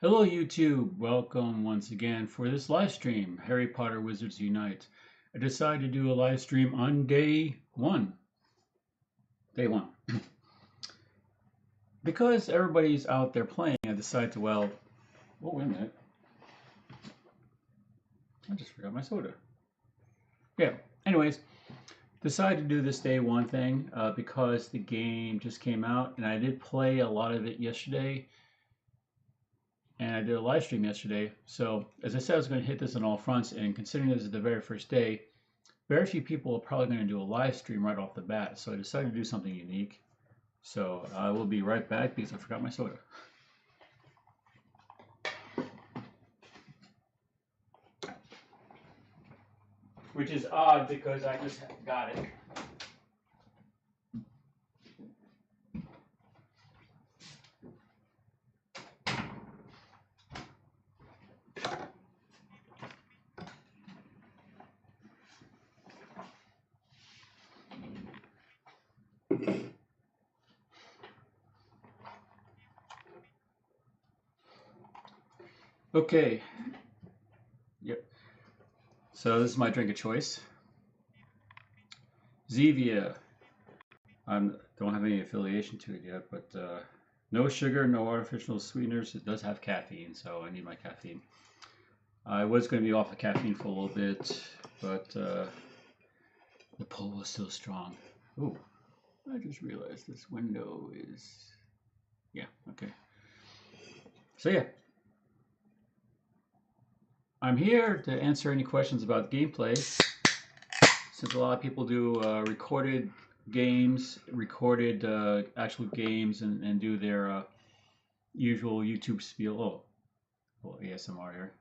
Hello YouTube, welcome once again for this live stream, Harry Potter Wizards Unite. I decided to do a live stream on day one. Because everybody's out there playing, I decided to, oh wait a minute, I just forgot my soda. Yeah, anyways, decided to do this day one thing because the game just came out and I did play a lot of it yesterday and I did a live stream yesterday. So as I said, I was going to hit this on all fronts, and considering this is the very first day, very few people are probably going to do a live stream right off the bat. So I decided to do something unique. So I will be right back because I forgot my soda. Which is odd because I just got it. Okay. Yep. So this is my drink of choice. Zevia. I don't have any affiliation to it yet, but no sugar, no artificial sweeteners. It does have caffeine, so I need my caffeine. I was going to be off of caffeine for a little bit, but the pull was still strong. Ooh, I just realized this window is, yeah, okay. So yeah, I'm here to answer any questions about gameplay, since a lot of people do recorded games, recorded actual games, and do their usual YouTube spiel. Oh, well, ASMR here.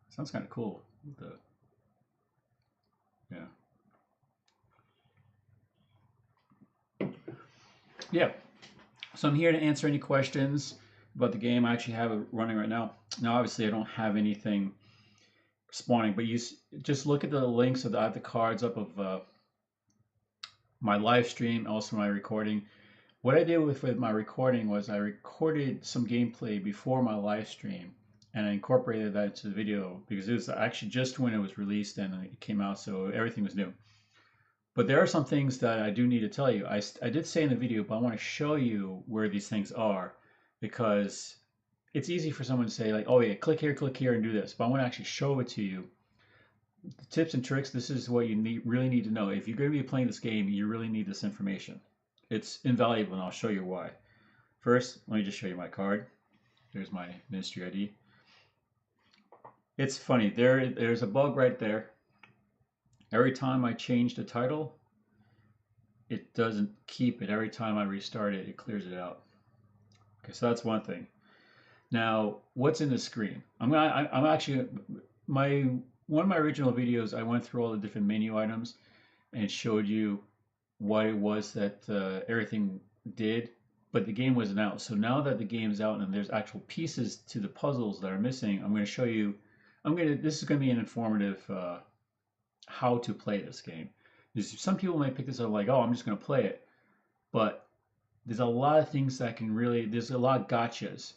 Sounds kind of cool. The yeah. Yeah. So I'm here to answer any questions about the game. I actually have it running right now. Now, obviously, I don't have anything spawning, but you just look at the links of I have the cards up of my live stream, also my recording. What I did with my recording was I recorded some gameplay before my live stream, and I incorporated that into the video because it was actually just when it was released and it came out, so everything was new. But there are some things that I do need to tell you. I did say in the video, but I want to show you where these things are, because it's easy for someone to say like, oh yeah, click here, and do this. But I want to actually show it to you. The tips and tricks, this is what you really need to know. If you're going to be playing this game, you really need this information. It's invaluable, and I'll show you why. First, let me just show you my card. There's my ministry ID. It's funny, there's a bug right there. Every time I change the title, it doesn't keep it. Every time I restart it, it clears it out. Okay, so that's one thing. Now, what's in the screen? I'm actually one of my original videos. I went through all the different menu items and showed you what it was that everything did, but the game wasn't out. So now that the game's out and there's actual pieces to the puzzles that are missing, I'm going to show you. This is going to be an informative how to play this game. Some people may pick this up like, oh, I'm just going to play it, but there's a lot of things that can really. There's a lot of gotchas,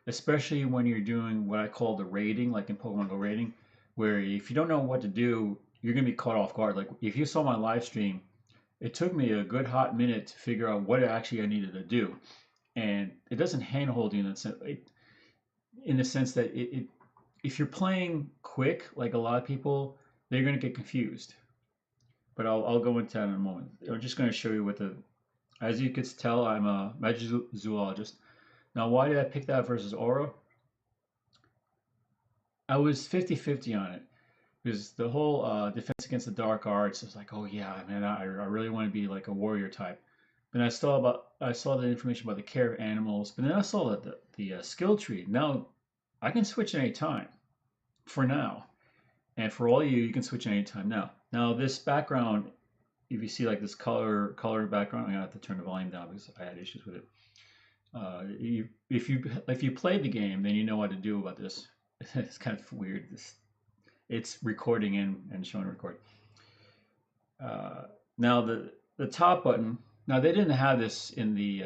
especially when you're doing what I call the raiding, like in Pokemon Go raiding, where if you don't know what to do, you're going to be caught off guard. Like if you saw my live stream, it took me a good hot minute to figure out what actually I needed to do, and it doesn't handhold you in the sense that if you're playing quick, like a lot of people, they're going to get confused. But I'll go into that in a moment. I'm just going to show you what as you can tell, I'm a magic zoologist. Now, why did I pick that versus Aura? I was 50-50 on it because the whole defense against the dark arts is like, oh yeah, man, I really want to be like a warrior type. Then I saw the information about the care of animals, but then I saw that the skill tree. Now I can switch at any time for now, and for all you can switch at any time now. Now this background, if you see like this color background, I'm gonna have to turn the volume down because I had issues with it. If you played the game, then you know what to do about this. It's kind of weird. It's recording and showing record. Now the top button. Now they didn't have this in the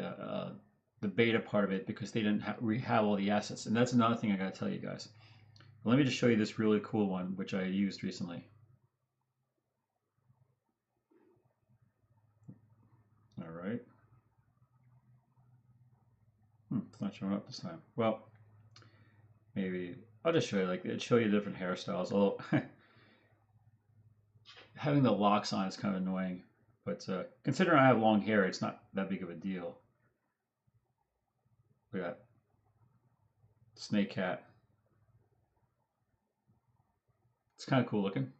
the beta part of it because they didn't have all the assets. And that's another thing I got to tell you guys. Let me just show you this really cool one, which I used recently. All right. It's not showing up this time. Well, maybe I'll just show you, like, it'll show you different hairstyles. Although having the locks on is kind of annoying. But considering I have long hair, it's not that big of a deal. Look at that. Snake cat. It's kind of cool looking.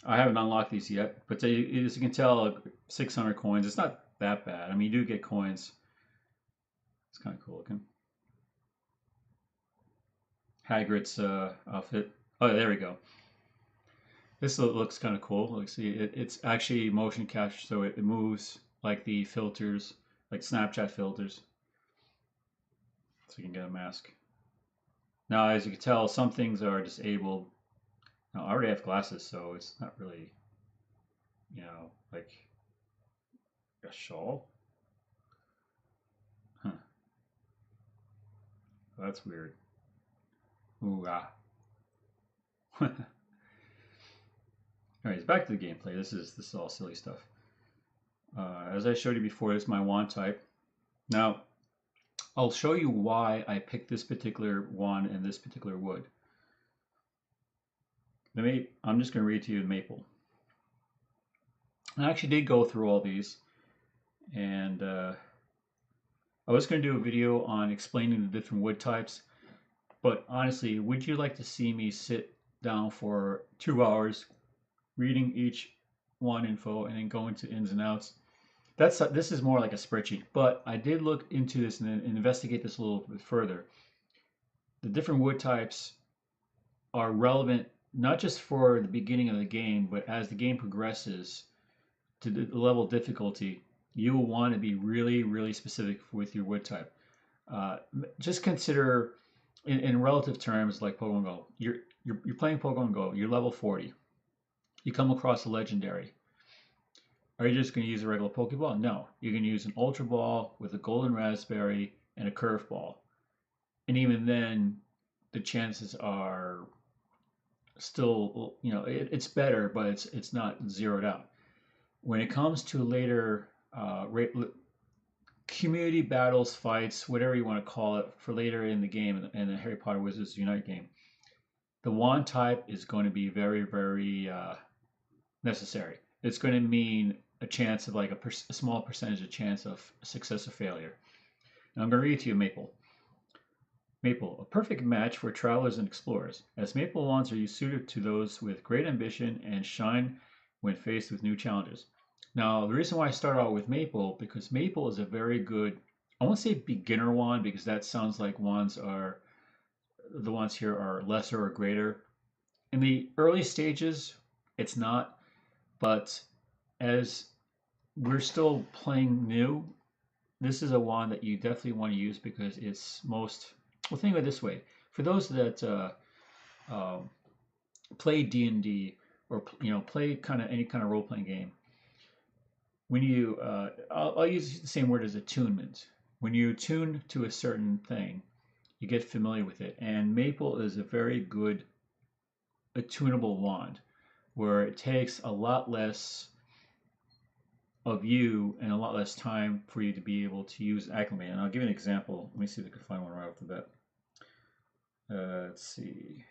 I haven't unlocked these yet, but as you can tell, 600 coins. It's not that bad. I mean, you do get coins. It's kind of cool looking. Hagrid's outfit. Oh, there we go. This looks kind of cool. Let's see, it's actually motion capture, so it moves like the filters, like Snapchat filters. So you can get a mask. Now, as you can tell, some things are disabled. Now, I already have glasses, so it's not really, you know, like a shawl. Huh. That's weird. Ooh, ah. Anyways, back to the gameplay. This is all silly stuff. As I showed you before, this is my wand type. Now, I'll show you why I picked this particular wand and this particular wood. I'm just going to read to you the maple. I actually did go through all these, and I was going to do a video on explaining the different wood types, but honestly, would you like to see me sit down for 2 hours reading each wand info and then go into ins and outs? This is more like a spreadsheet, but I did look into this and investigate this a little bit further. The different wood types are relevant not just for the beginning of the game, but as the game progresses to the level of difficulty, you will want to be really, really specific with your wood type. Just consider, in relative terms, like Pokemon Go. You're playing Pokemon Go. You're level 40. You come across a legendary. Are you just going to use a regular Pokeball? No. You're going to use an Ultra Ball with a Golden Raspberry and a Curveball. And even then, the chances are still, you know, it's better, but it's not zeroed out. When it comes to later community battles, fights, whatever you want to call it, for later in the game, in the Harry Potter Wizards Unite game, the wand type is going to be very, very necessary. It's going to mean a chance of like a small percentage of chance of success or failure. And I'm going to read to you Maple. Maple, a perfect match for travelers and explorers, as maple wands are suited to those with great ambition and shine when faced with new challenges. Now, the reason why I start out with maple, because maple is a very good, I won't say beginner wand, because that sounds like the ones here are lesser or greater. In the early stages, it's not, but as we're still playing new, this is a wand that you definitely want to use because it's most, well, think of it this way. For those that play D&D or, you know, play kind of any kind of role-playing game, when you, I'll use the same word as attunement. When you attune to a certain thing, you get familiar with it. And maple is a very good attunable wand where it takes a lot less of you and a lot less time for you to be able to use acclimate. And I'll give you an example. Let me see if I can find one right off the bat. Let's see.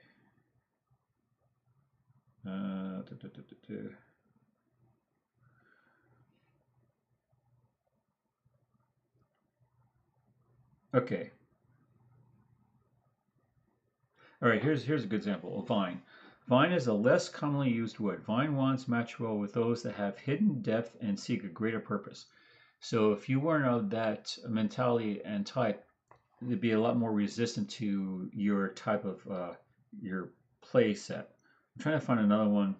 Okay. All right, here's a good example of vine. Vine is a less commonly used wood. Vine wands match well with those that have hidden depth and seek a greater purpose. So if you weren't of that mentality and type, it'd be a lot more resistant to your type of your play set. I'm trying to find another one.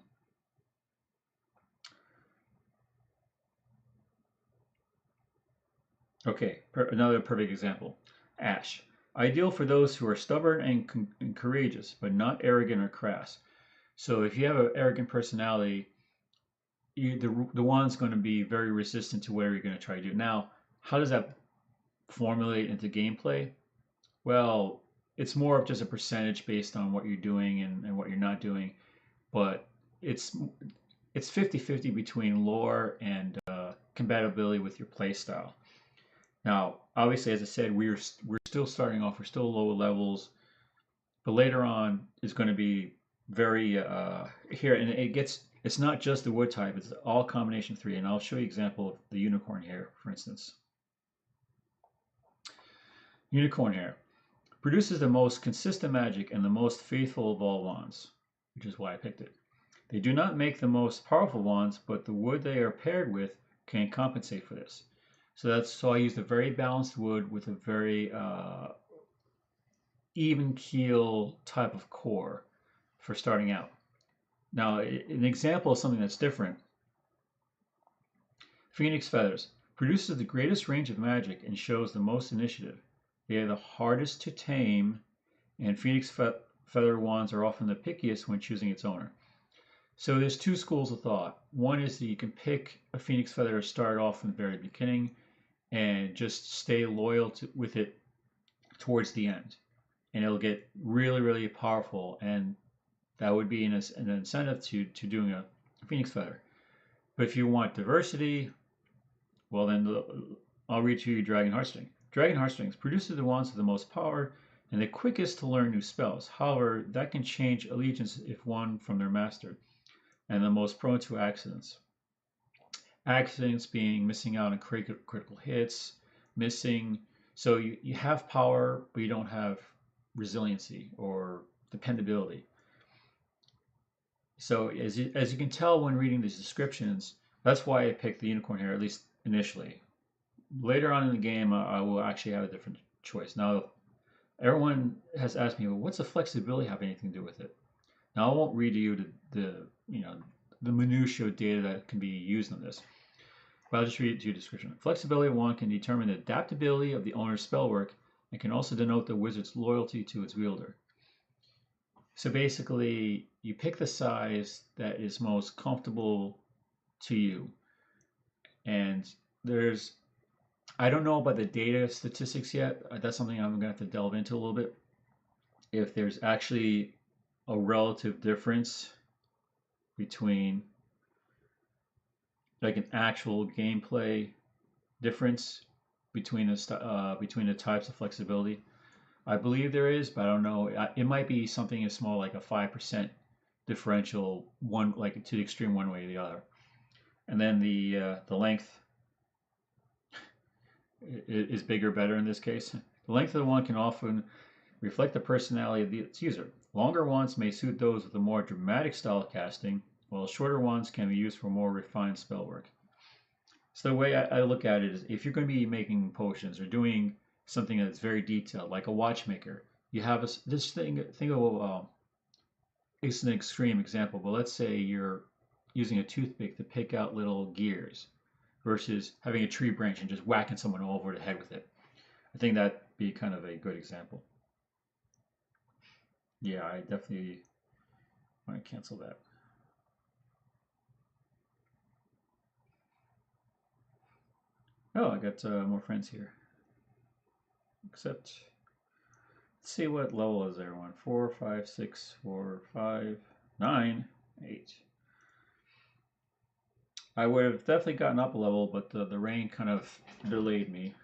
Okay, another perfect example. Ash. Ideal for those who are stubborn and courageous, but not arrogant or crass. So if you have an arrogant personality, the wand's going to be very resistant to whatever you're going to try to do. Now, how does that formulate into gameplay, well, it's more of just a percentage based on what you're doing and what you're not doing. But it's it's 50-50 between lore and compatibility with your playstyle. Now, obviously, as I said, we're still starting off. We're still lower levels, but later on is going to be very here, and it gets. It's not just the wood type; it's all combination three. And I'll show you an example of the unicorn hair, for instance. Unicorn hair produces the most consistent magic and the most faithful of all wands, which is why I picked it. They do not make the most powerful wands, but the wood they are paired with can compensate for this. So I used a very balanced wood with a very even keel type of core for starting out. Now, an example of something that's different. Phoenix Feathers produces the greatest range of magic and shows the most initiative. They are the hardest to tame, and Phoenix Feather wands are often the pickiest when choosing its owner. So there's two schools of thought. One is that you can pick a Phoenix Feather to start off from the very beginning and just stay loyal with it towards the end. And it'll get really, really powerful. And that would be an incentive to doing a Phoenix Feather. But if you want diversity, well, then I'll read to you Dragon Heartstring. Dragon Heartstrings produces the wands with the most power and the quickest to learn new spells. However, that can change allegiance if won from their master, and the most prone to accidents. Accidents being missing out on critical hits, missing. So you have power, but you don't have resiliency or dependability. So as you can tell when reading these descriptions, that's why I picked the unicorn hair, at least initially. Later on in the game, I will actually have a different choice. Now, everyone has asked me, well, what's the flexibility have anything to do with it? Now, I won't read to you the minutiae data that can be used on this, but I'll just read it to you description. Flexibility of wand can determine the adaptability of the owner's spell work and can also denote the wizard's loyalty to its wielder. So basically, you pick the size that is most comfortable to you. And I don't know about the data statistics yet. That's something I'm going to have to delve into a little bit. If there's actually a relative difference between like an actual gameplay difference between the types of flexibility. I believe there is, but I don't know. It might be something as small like a 5% differential, one like to the extreme one way or the other. And then the length is bigger, better in this case. The length of the wand can often reflect the personality of its user. Longer wands may suit those with a more dramatic style of casting, while shorter wands can be used for more refined spell work. So the way I look at it is, if you're going to be making potions or doing something that's very detailed, like a watchmaker, you have this thing of it's an extreme example, but let's say you're using a toothpick to pick out little gears versus having a tree branch and just whacking someone over the head with it. I think that'd be kind of a good example. Yeah, I definitely want to cancel that. Oh, I got more friends here. Except, let's see what level is everyone. 4, 5, 6, 4, 5, 9, 8. I would have definitely gotten up a level, but the rain kind of delayed me.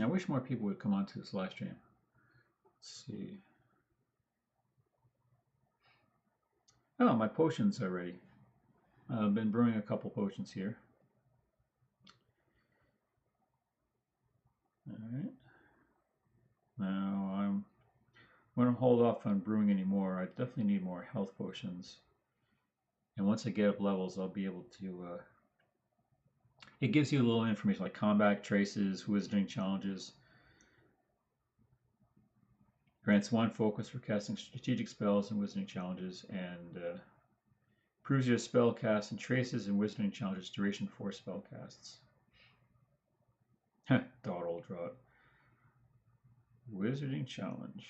I wish more people would come onto this live stream. Let's see. Oh, my potions are ready. I've been brewing a couple potions here. All right. Now I'm going to hold off on brewing anymore. I definitely need more health potions. And once I get up levels, I'll be able to... it gives you a little information like combat traces, wizarding challenges. Grants 1 focus for casting strategic spells and wizarding challenges, and improves your spell cast and traces and wizarding challenges duration for spell casts. Dot old drought. Wizarding challenge.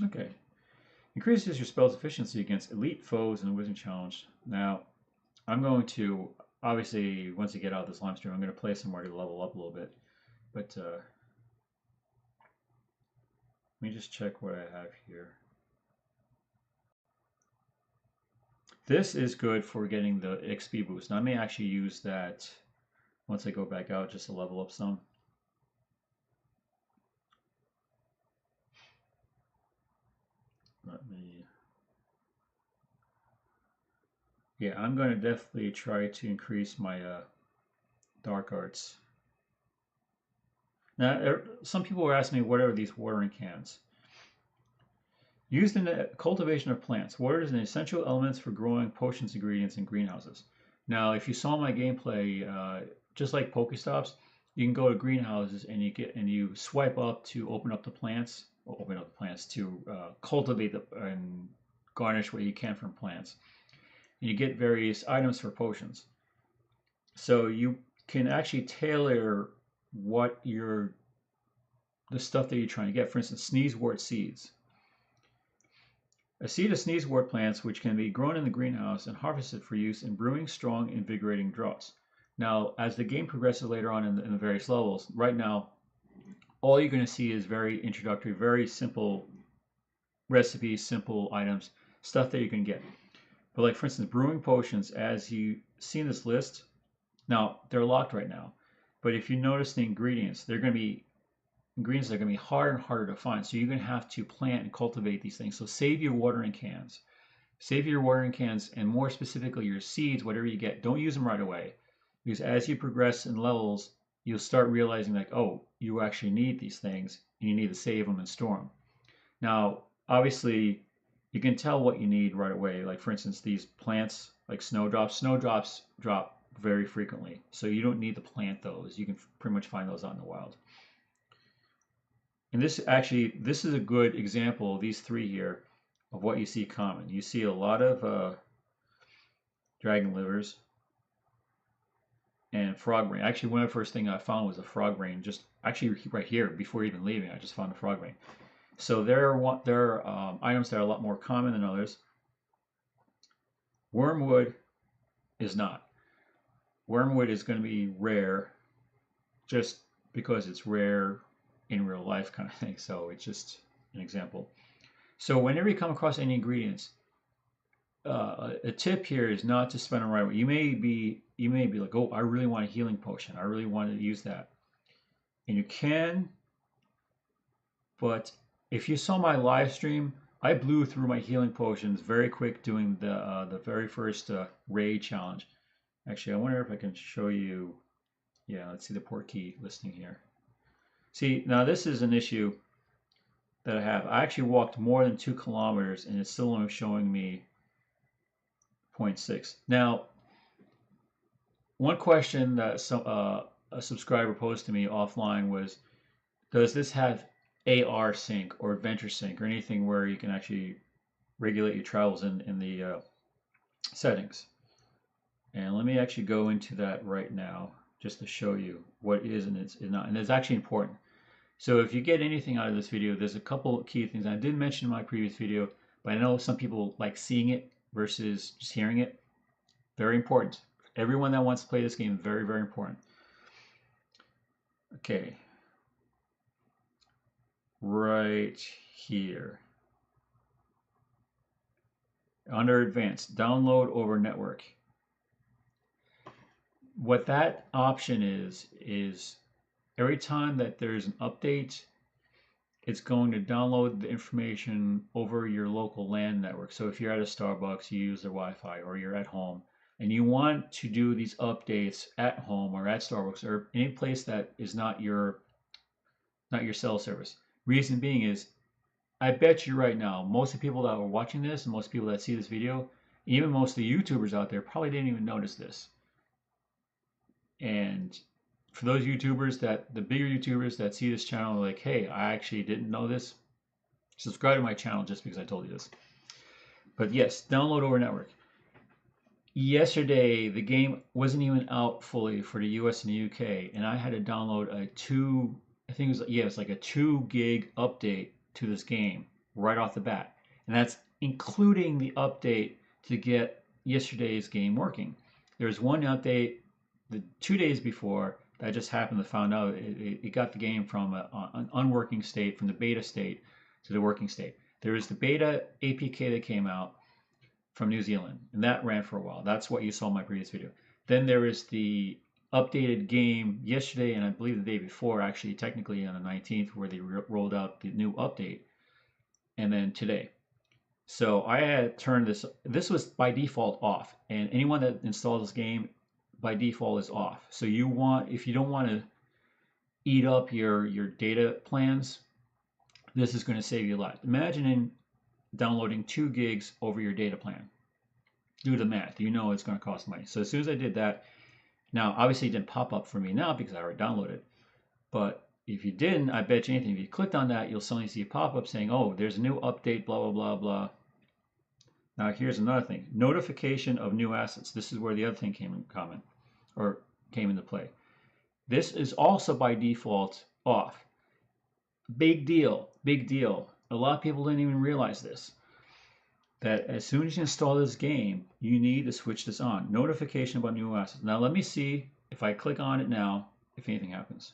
Okay. Increases your spell's efficiency against elite foes in the wizarding challenge. Now, I'm going to obviously, once you get out of this live stream, I'm going to play somewhere to level up a little bit. But let me just check what I have here. This is good for getting the XP boost. Now, I may actually use that once I go back out just to level up some. Let me... Yeah, I'm going to definitely try to increase my dark arts. Now, some people were asking me, what are these watering cans? Used in the cultivation of plants, water is an essential element for growing potions ingredients in greenhouses. Now, if you saw my gameplay, just like Pokestops, you can go to greenhouses and you swipe up to open up the plants, to cultivate and garnish what you can from plants. And you get various items for potions. So you can actually tailor what the stuff that you're trying to get. For instance, sneezewort seeds. A seed of sneezewort plants which can be grown in the greenhouse and harvested for use in brewing strong, invigorating draughts. Now, as the game progresses later on in the various levels, right now, all you're going to see is very introductory, very simple recipes, simple items, stuff that you can get. But like, for instance, brewing potions, as you see in this list, now they're locked right now. But if you notice the ingredients, they're going to be ingredients that are going to be harder and harder to find. So you're going to have to plant and cultivate these things. So save your watering cans. Save your watering cans, and more specifically your seeds, whatever you get. Don't use them right away. Because as you progress in levels, you'll start realizing like, oh, you actually need these things, and you need to save them and store them. Now, obviously, you can tell what you need right away. Like, for instance, these plants, like snowdrops drop very frequently. So you don't need to plant those. You can pretty much find those out in the wild. And this is a good example, these three here, of what you see common. You see a lot of dragon livers and frog brain. Actually, one of the first things I found was a frog brain, just actually right here before even leaving. I just found a frog brain. So there are items that are a lot more common than others. Wormwood is not. Wormwood is going to be rare just because it's rare in real life kind of thing. So it's just an example. So whenever you come across any ingredients, a tip here is not to spend them right away. You may be like, oh, I really want a healing potion. I really want to use that. And you can, but if you saw my live stream, I blew through my healing potions very quick doing the very first raid challenge. Actually, I wonder if I can show you. Yeah, let's see the port key listing here. See, now this is an issue that I have. I actually walked more than 2 kilometers and it's still only showing me 0.6. Now, one question that a subscriber posed to me offline was, does this have AR sync or adventure sync or anything where you can actually regulate your travels in the settings? And let me actually go into that right now just to show you what is and is not. And it's actually important. So if you get anything out of this video, there's a couple key things. I did mention in my previous video, but I know some people like seeing it versus just hearing it. Very important. Everyone that wants to play this game, very, very important. Okay. Right here. Under advanced, download over network. What that option is every time that there's an update, it's going to download the information over your local LAN network. So if you're at a Starbucks, you use their Wi-Fi, or you're at home, and you want to do these updates at home or at Starbucks or any place that is not your cell service. Reason being is, I bet you right now, most of the people that are watching this and most people that see this video, even most of the YouTubers out there probably didn't even notice this. And for those YouTubers the bigger YouTubers that see this channel are like, hey, I actually didn't know this, subscribe to my channel just because I told you this. But yes, download over network. Yesterday, the game wasn't even out fully for the US and the UK, and I had to download a 2 gig update to this game right off the bat. And that's including the update to get yesterday's game working. There's one update the 2 days before that I just happened to find out it got the game from an unworking state, from the beta state to the working state. There is the beta APK that came out from New Zealand, and that ran for a while. That's what you saw in my previous video. Then there is the updated game yesterday, and I believe the day before, actually, technically on the 19th, where they rolled out the new update, and then today. So I had turned this was by default off, and anyone that installs this game by default is off. So if you don't want to eat up your data plans, this is going to save you a lot. Imagine downloading 2 gigs over your data plan. Do the math. You know it's going to cost money. So as soon as I did that, now obviously it didn't pop up for me now because I already downloaded it. But if you didn't, I bet you anything, if you clicked on that, you'll suddenly see a pop-up saying, oh, there's a new update, blah, blah, blah, blah. Now here's another thing. Notification of new assets. This is where the other thing came into play. This is also by default off. Big deal, big deal. A lot of people didn't even realize this. That as soon as you install this game, you need to switch this on. Notification about new assets. Now let me see if I click on it now, if anything happens.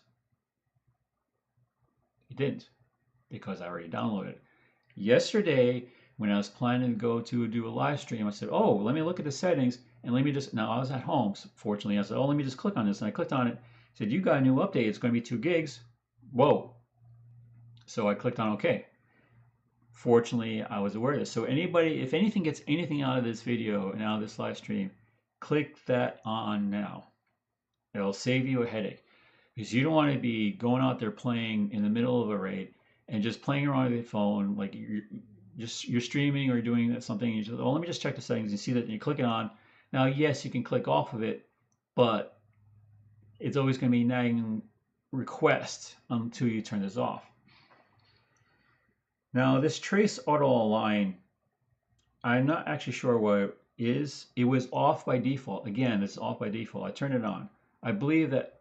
It didn't, because I already downloaded it. Yesterday, when I was planning to go to do a live stream, I said, oh, let me look at the settings, and let me just, now I was at home, so fortunately, I said, oh, let me just click on this, and I clicked on it. It said, you got a new update, it's going to be 2 gigs. Whoa. So I clicked on OK. Fortunately, I was aware of this. So anybody, if anything gets anything out of this video and out of this live stream, click that on now. It'll save you a headache, because you don't want to be going out there playing in the middle of a raid and just playing around with your phone, like you're streaming or doing something. And you just, oh, let me just check the settings. You see that, and you click it on. Now, yes, you can click off of it, but it's always going to be nagging request until you turn this off. Now, this trace auto align, I'm not actually sure what it is. It was off by default. Again, it's off by default. I turned it on. I believe that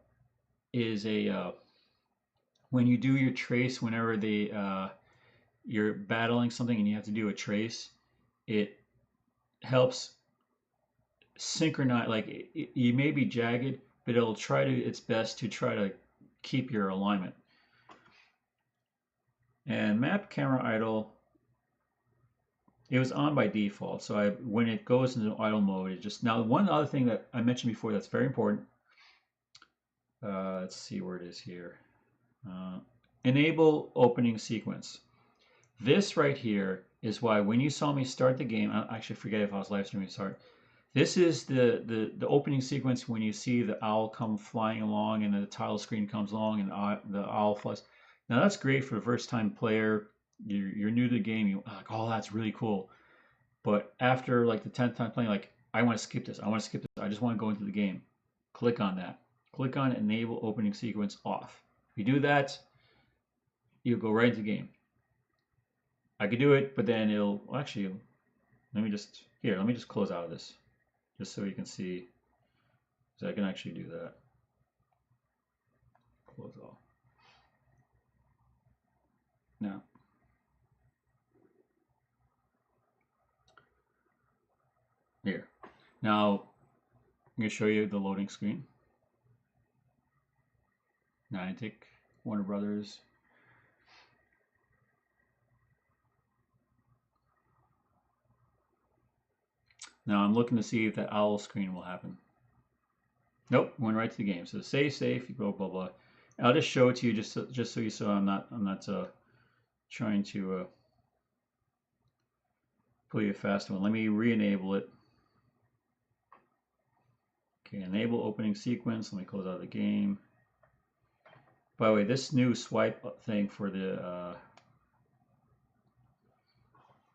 is when you do your trace, whenever you're battling something and you have to do a trace, it helps synchronize. Like you may be jagged, but it'll try its best to try to keep your alignment. And map camera idle, it was on by default. So when it goes into idle mode, it just, now one other thing that I mentioned before that's very important. Let's see where it is here. Enable opening sequence. This right here is why when you saw me start the game, I actually forget if I was live streaming start. This is the opening sequence when you see the owl come flying along and the title screen comes along and the owl flies. Now that's great for the first time player. You're new to the game. You're like, oh, that's really cool. But after like the 10th time playing, like, I want to skip this. I want to skip this. I just want to go into the game. Click on that. Click on enable opening sequence off. If you do that, you'll go right into the game. I could do it, but then it'll, well, actually, let me just close out of this, just so you can see, so I can actually do that. Close all. Now, here. Now, I'm going to show you the loading screen. Niantic, Warner Brothers. Now I'm looking to see if that owl screen will happen. Nope, went right to the game. So save, blah blah blah. I'll just show it to you just so you saw I'm not trying to pull you a fast one. Let me re-enable it. Okay, enable opening sequence. Let me close out of the game. By the way, this new swipe thing for the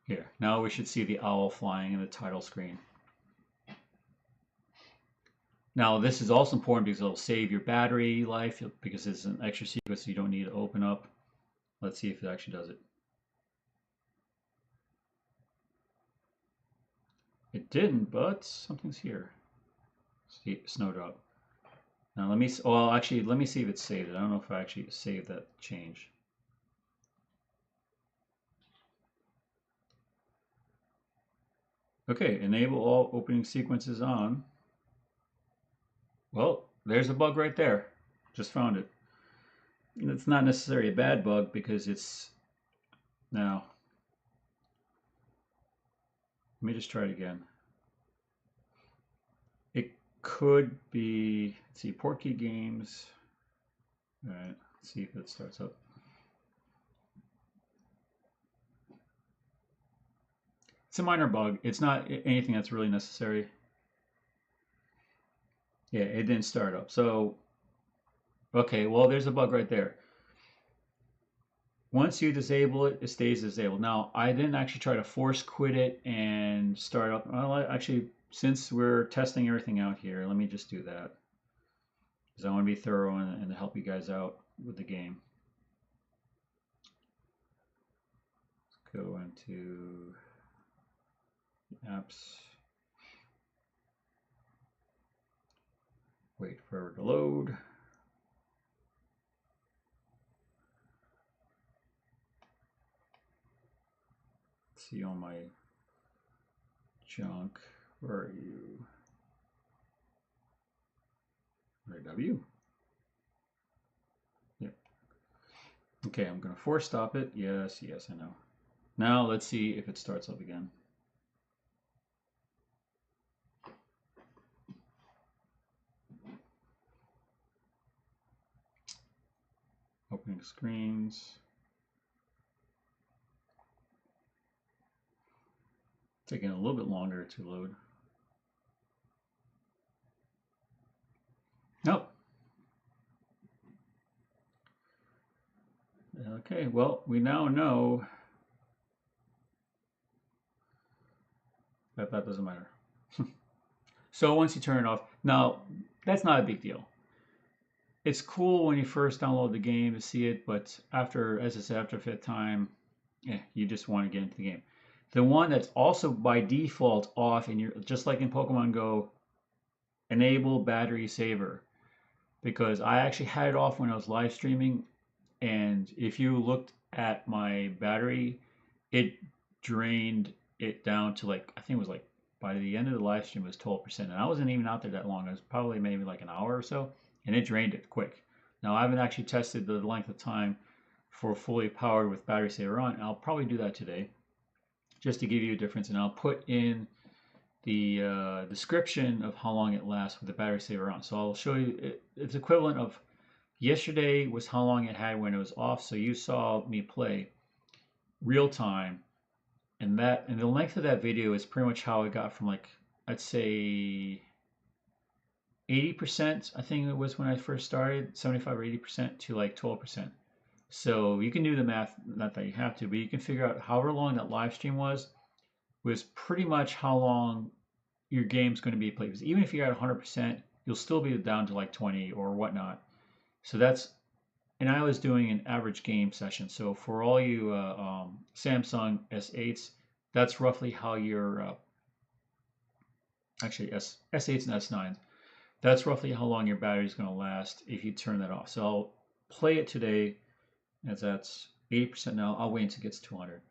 here. Now we should see the owl flying in the title screen. Now this is also important because it'll save your battery life, because it's an extra sequence so you don't need to open up. Let's see if it actually does it. It didn't, but something's here. Snowdrop. Now let me, well actually let me see if it's saved. I don't know if I actually saved that change. Okay, enable all opening sequences on. Well, there's a bug right there. Just found it. It's not necessarily a bad bug because it's now. Let me just try it again. It could be, let's see, Portkey Games. All right, let's see if it starts up. It's a minor bug. It's not anything that's really necessary. Yeah, it didn't start up. So, okay, well, there's a bug right there. Once you disable it, it stays disabled. Now, I didn't actually try to force quit it and start up. Well, actually, since we're testing everything out here, let me just do that. Because I want to be thorough and help you guys out with the game. Let's go into apps. Wait for it to load. Let's see on my junk. Where are you? W? Yep. Okay, I'm going to force stop it. Yes, yes, I know. Now let's see if it starts up again. Opening screens. Taking a little bit longer to load. Nope. Okay, well, we now know that that doesn't matter. So once you turn it off, now that's not a big deal. It's cool when you first download the game to see it, but after, as I said, after a fifth time, yeah, you just want to get into the game. The one that's also by default off, and you're just like in Pokemon Go, enable battery saver, because I actually had it off when I was live streaming, and if you looked at my battery, it drained it down to like, I think it was like by the end of the live stream it was 12%, and I wasn't even out there that long. It was probably maybe like an hour or so, and it drained it quick. Now I haven't actually tested the length of time for fully powered with battery saver on, and I'll probably do that today just to give you a difference, and I'll put in the description of how long it lasts with the battery saver on. So I'll show you, it's equivalent of yesterday was how long it had when it was off. So you saw me play real time, and the length of that video is pretty much how I got from, like, I'd say 80%, I think it was when I first started, 75 or 80% to like 12%. So you can do the math, not that you have to, but you can figure out however long that live stream was pretty much how long your game's going to be played. Because even if you're at 100%, you'll still be down to like 20 or whatnot. So that's, and I was doing an average game session. So for all you Samsung S8s, that's roughly how your, actually S8s and S9s, that's roughly how long your battery is going to last if you turn that off. So I'll play it today, as that's 80% now. I'll wait until it gets 200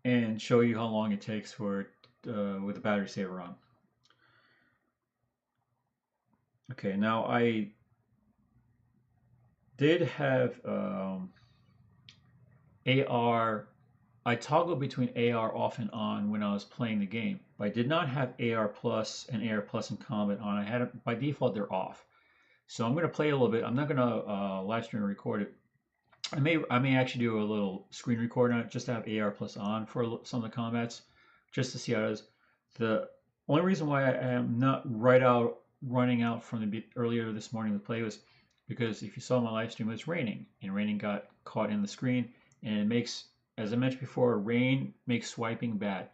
and show you how long it takes for it with the battery saver on. Okay, now I did have AR. I toggled between AR off and on when I was playing the game, but I did not have AR Plus and AR Plus in Combat on. I had it by default; they're off. So I'm going to play a little bit. I'm not going to live stream and record it. I may actually do a little screen record on it just to have AR Plus on for some of the combats, just to see how it is. The only reason why I am not running out from the bit earlier this morning to play was because if you saw my live stream, it was raining, and raining got caught in the screen, and it makes, as I mentioned before, rain makes swiping bad.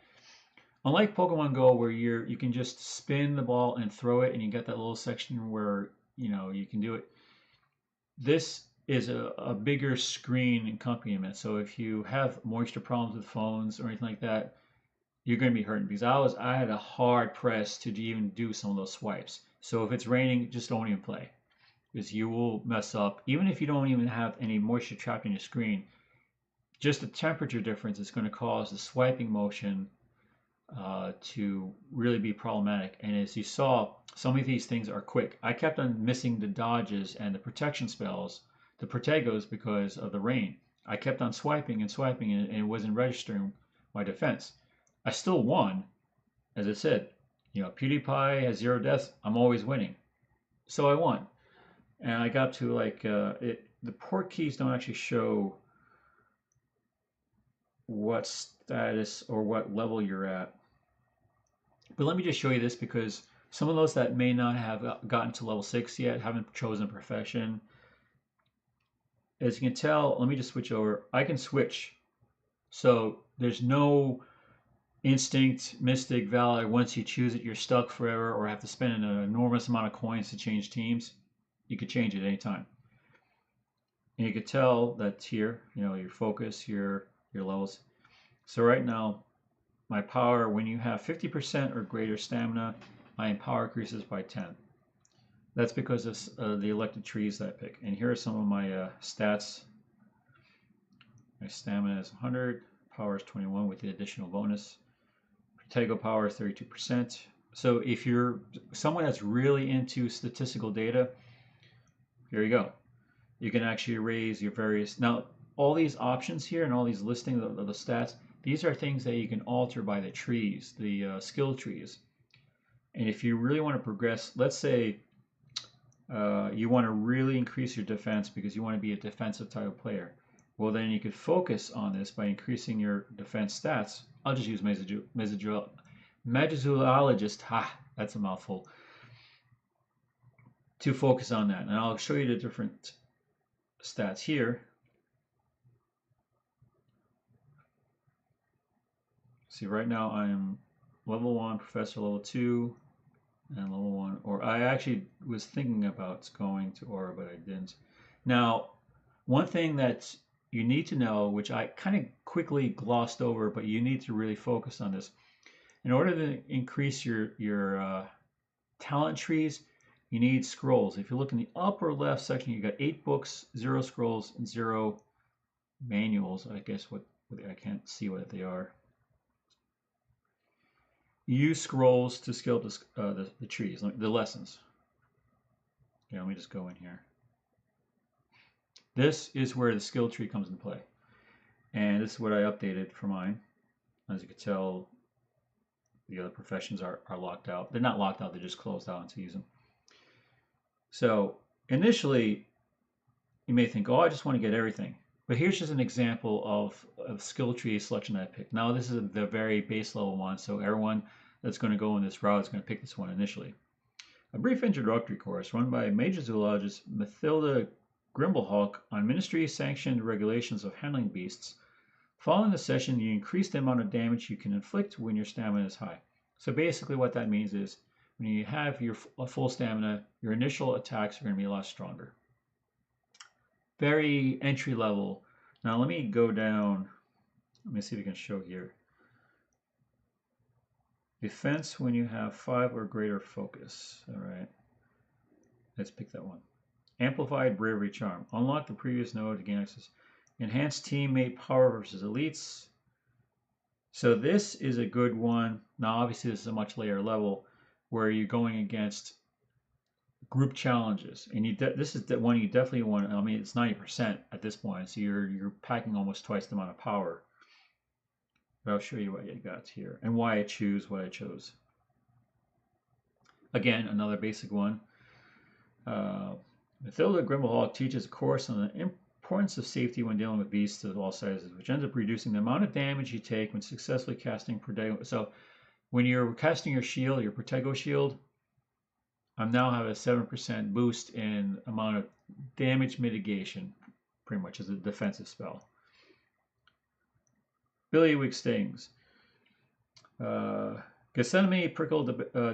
Unlike Pokemon Go, where you can just spin the ball and throw it, and you get that little section where you can do it. This is a bigger screen accompaniment. So if you have moisture problems with phones or anything like that, you're going to be hurting, because I had a hard press to even do some of those swipes. So if it's raining, just don't even play, because you will mess up. Even if you don't even have any moisture trapped in your screen, just the temperature difference is going to cause the swiping motion to really be problematic. And as you saw, some of these things are quick. I kept on missing the dodges and the protection spells, the protegos, because of the rain. I kept on swiping and swiping, and it wasn't registering my defense. I still won, as I said. PewDiePie has 0 deaths. I'm always winning, so I won. And I got to like the port keys don't actually show what status or what level you're at. But let me just show you this, because some of those that may not have gotten to level 6 yet, haven't chosen profession. As you can tell, let me just switch over. I can switch. So there's no instinct, mystic, valor. Once you choose it, you're stuck forever or have to spend an enormous amount of coins to change teams. You could change it anytime. And you could tell that here, your focus, your levels. So right now, my power, when you have 50% or greater stamina, my power increases by 10. That's because of the elected trees that I pick. And here are some of my stats. My stamina is 100, power is 21 with the additional bonus. Protego power is 32%. So if you're someone that's really into statistical data, here you go. You can actually raise your various, now all these options here and all these listings of the stats, these are things that you can alter by the trees, the skill trees. And if you really want to progress, let's say you want to really increase your defense because you want to be a defensive type of player. Well, then you could focus on this by increasing your defense stats. I'll just use Mesozoologist, that's a mouthful, to focus on that. And I'll show you the different stats here. See, right now I am level 1, professor level 2, and level 1. Or I actually was thinking about going to Aura, but I didn't. Now, one thing that you need to know, which I kind of quickly glossed over, but you need to really focus on this. In order to increase your talent trees, you need scrolls. If you look in the upper left section, you got 8 books, 0 scrolls, and 0 manuals. I guess I can't see what they are. You use scrolls to scale up the trees, the lessons. Okay, let me just go in here. This is where the skill tree comes into play. And this is what I updated for mine. As you can tell, the other professions are locked out. They're not locked out, they're just closed out until you use them. So initially, you may think, oh, I just want to get everything. But here's just an example of skill tree selection that I picked. Now this is the very base level one, so everyone that's going to go in this route is going to pick this one initially. A brief introductory course run by Major Zoologist Mathilda Grimblehawk on ministry-sanctioned regulations of handling beasts. Following the session, you increase the amount of damage you can inflict when your stamina is high. So basically what that means is when you have your full stamina, your initial attacks are going to be a lot stronger. Very entry level. Now let me go down. Let me see if we can show here. Defense when you have 5 or greater focus. All right. Let's pick that one. Amplified Bravery Charm. Unlock the previous node to gain access. Enhanced teammate power versus elites. So this is a good one. Now obviously this is a much later level where you're going against group challenges, and this is the one you definitely want. I mean, it's 90% at this point, so you're packing almost twice the amount of power. But I'll show you what you got here and why I choose what I chose. Again, another basic one. Mathilda Grimblehawk teaches a course on the importance of safety when dealing with beasts of all sizes, which ends up reducing the amount of damage you take when successfully casting Protego. So when you're casting your shield, your Protego shield, I now have a 7% boost in amount of damage mitigation, pretty much as a defensive spell. Biliwick Stings. Gethsemane Prickle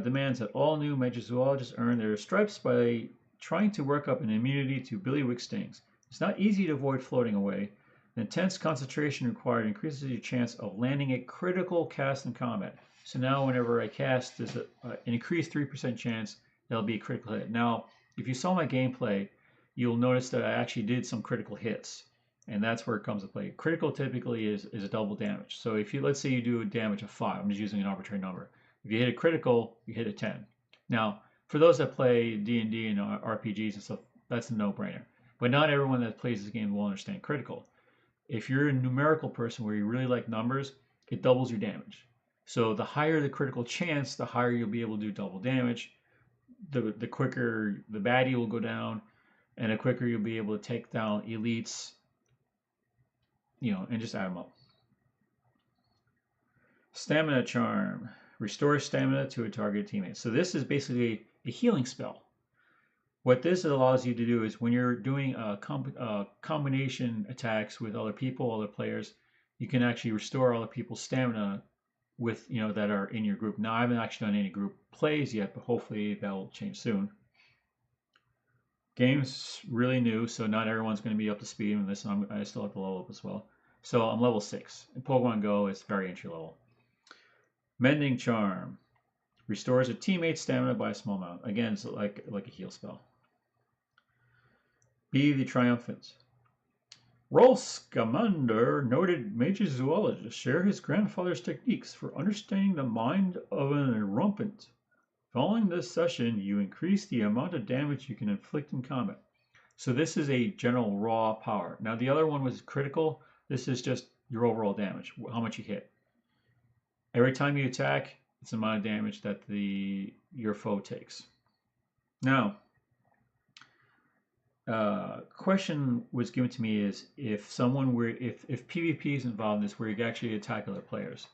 demands that all new Major Zoologists earn their stripes by trying to work up an immunity to Biliwick Stings. It's not easy to avoid floating away. The intense concentration required increases your chance of landing a critical cast in combat. So now whenever I cast, there's an increased 3% chance that'll be a critical hit. Now, if you saw my gameplay, you'll notice that I actually did some critical hits. and that's where it comes to play. Critical typically is a double damage. So if you, let's say you do a damage of 5, I'm just using an arbitrary number. If you hit a critical, you hit a 10. Now, for those that play D&D and RPGs and stuff, that's a no-brainer. But not everyone that plays this game will understand critical. If you're a numerical person where you really like numbers, it doubles your damage. So the higher the critical chance, the higher you'll be able to do double damage. The quicker the baddie will go down, and the quicker you'll be able to take down elites, and just add them up. Stamina Charm. Restores stamina to a target teammate. So this is basically a healing spell. What this allows you to do is when you're doing combination attacks with other people, other players, you can actually restore other people's stamina with that are in your group. Now I haven't actually done any group plays yet, but hopefully that will change soon. Game's really new, so not everyone's going to be up to speed on this. I still have to level up as well. So I'm level 6. In Pokemon Go, it's very entry level. Mending Charm. Restores a teammate's stamina by a small amount. Again, it's like a heal spell. Be the Triumphant. Rolf Scamander, noted major zoologist, shared his grandfather's techniques for understanding the mind of an erumpent. Following this session, you increase the amount of damage you can inflict in combat. So this is a general raw power. Now the other one was critical. This is just your overall damage, how much you hit. Every time you attack, it's the amount of damage that your foe takes. Now, question was given to me is if PvP is involved in this where you can actually attack other players.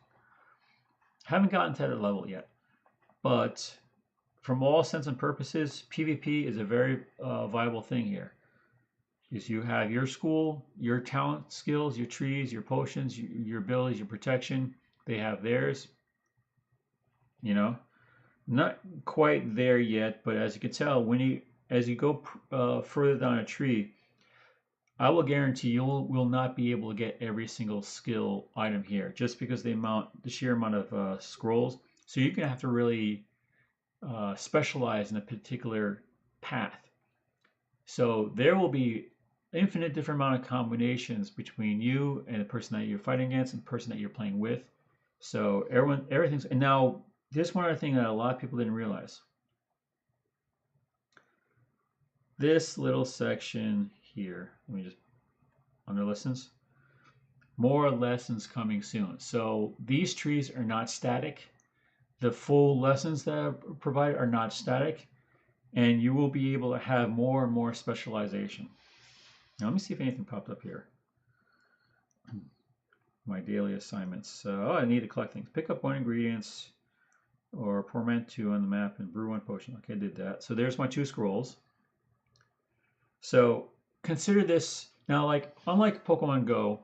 Haven't gotten to that level yet, but from all sense and purposes, PvP is a very viable thing here. Is you have your school, your talent, skills, your trees, your potions, your abilities, your protection. They have theirs. Not quite there yet, but as you can tell, as you go further down a tree, I will guarantee you will not be able to get every single skill item here, just because the sheer amount of scrolls. So you're gonna have to really specialize in a particular path. So there will be infinite different amount of combinations between you and the person that you're fighting against and the person that you're playing with. So everything's, and now this one other thing that a lot of people didn't realize. This little section here, let me just, under lessons, more lessons coming soon. So these trees are not static. The full lessons that are provided are not static, and you will be able to have more and more specialization. Now let me see if anything popped up here. My daily assignments. So I need to collect things. Pick up 1 ingredients or portmanteau on the map and brew 1 potion. Okay, I did that. So there's my 2 scrolls. So consider this now, like unlike Pokemon Go,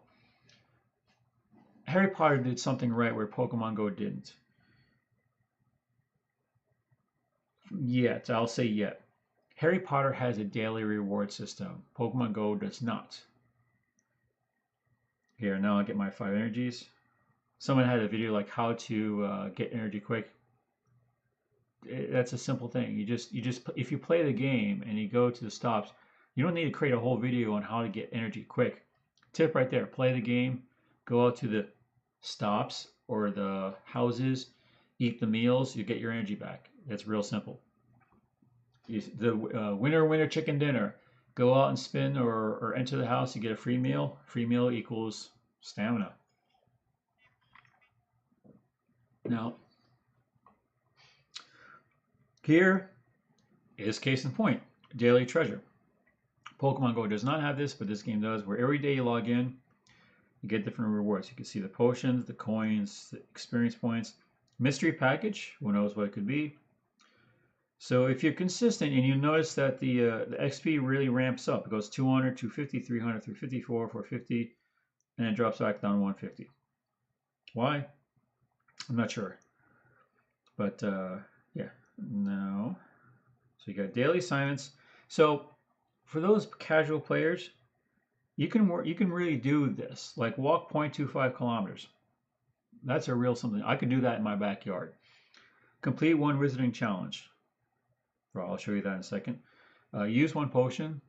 Harry Potter did something right where Pokemon Go didn't. Yet, I'll say yet. Harry Potter has a daily reward system. Pokemon Go does not. Here, now I get my 5 energies. Someone had a video like how to get energy quick. That's a simple thing. You just if you play the game and you go to the stops, you don't need to create a whole video on how to get energy quick. Tip right there, play the game, go out to the stops or the houses, eat the meals, you get your energy back. It's real simple. The winner chicken dinner. Go out and spin or enter the house, you get a free meal. Free meal equals stamina. Now, here is case in point, daily treasure. Pokemon Go does not have this, but this game does, where every day you log in, you get different rewards. You can see the potions, the coins, the experience points. Mystery package, who knows what it could be. So if you're consistent and you notice that the XP really ramps up, it goes 200, 250, 300, 354, 450, and it drops back down 150. Why? I'm not sure. But yeah, no. So you got daily assignments. So for those casual players, you can really do this, like walk 0.25 kilometers. That's a real something. I could do that in my backyard. Complete 1 wizarding challenge. Well, I'll show you that in a second. Use 1 potion.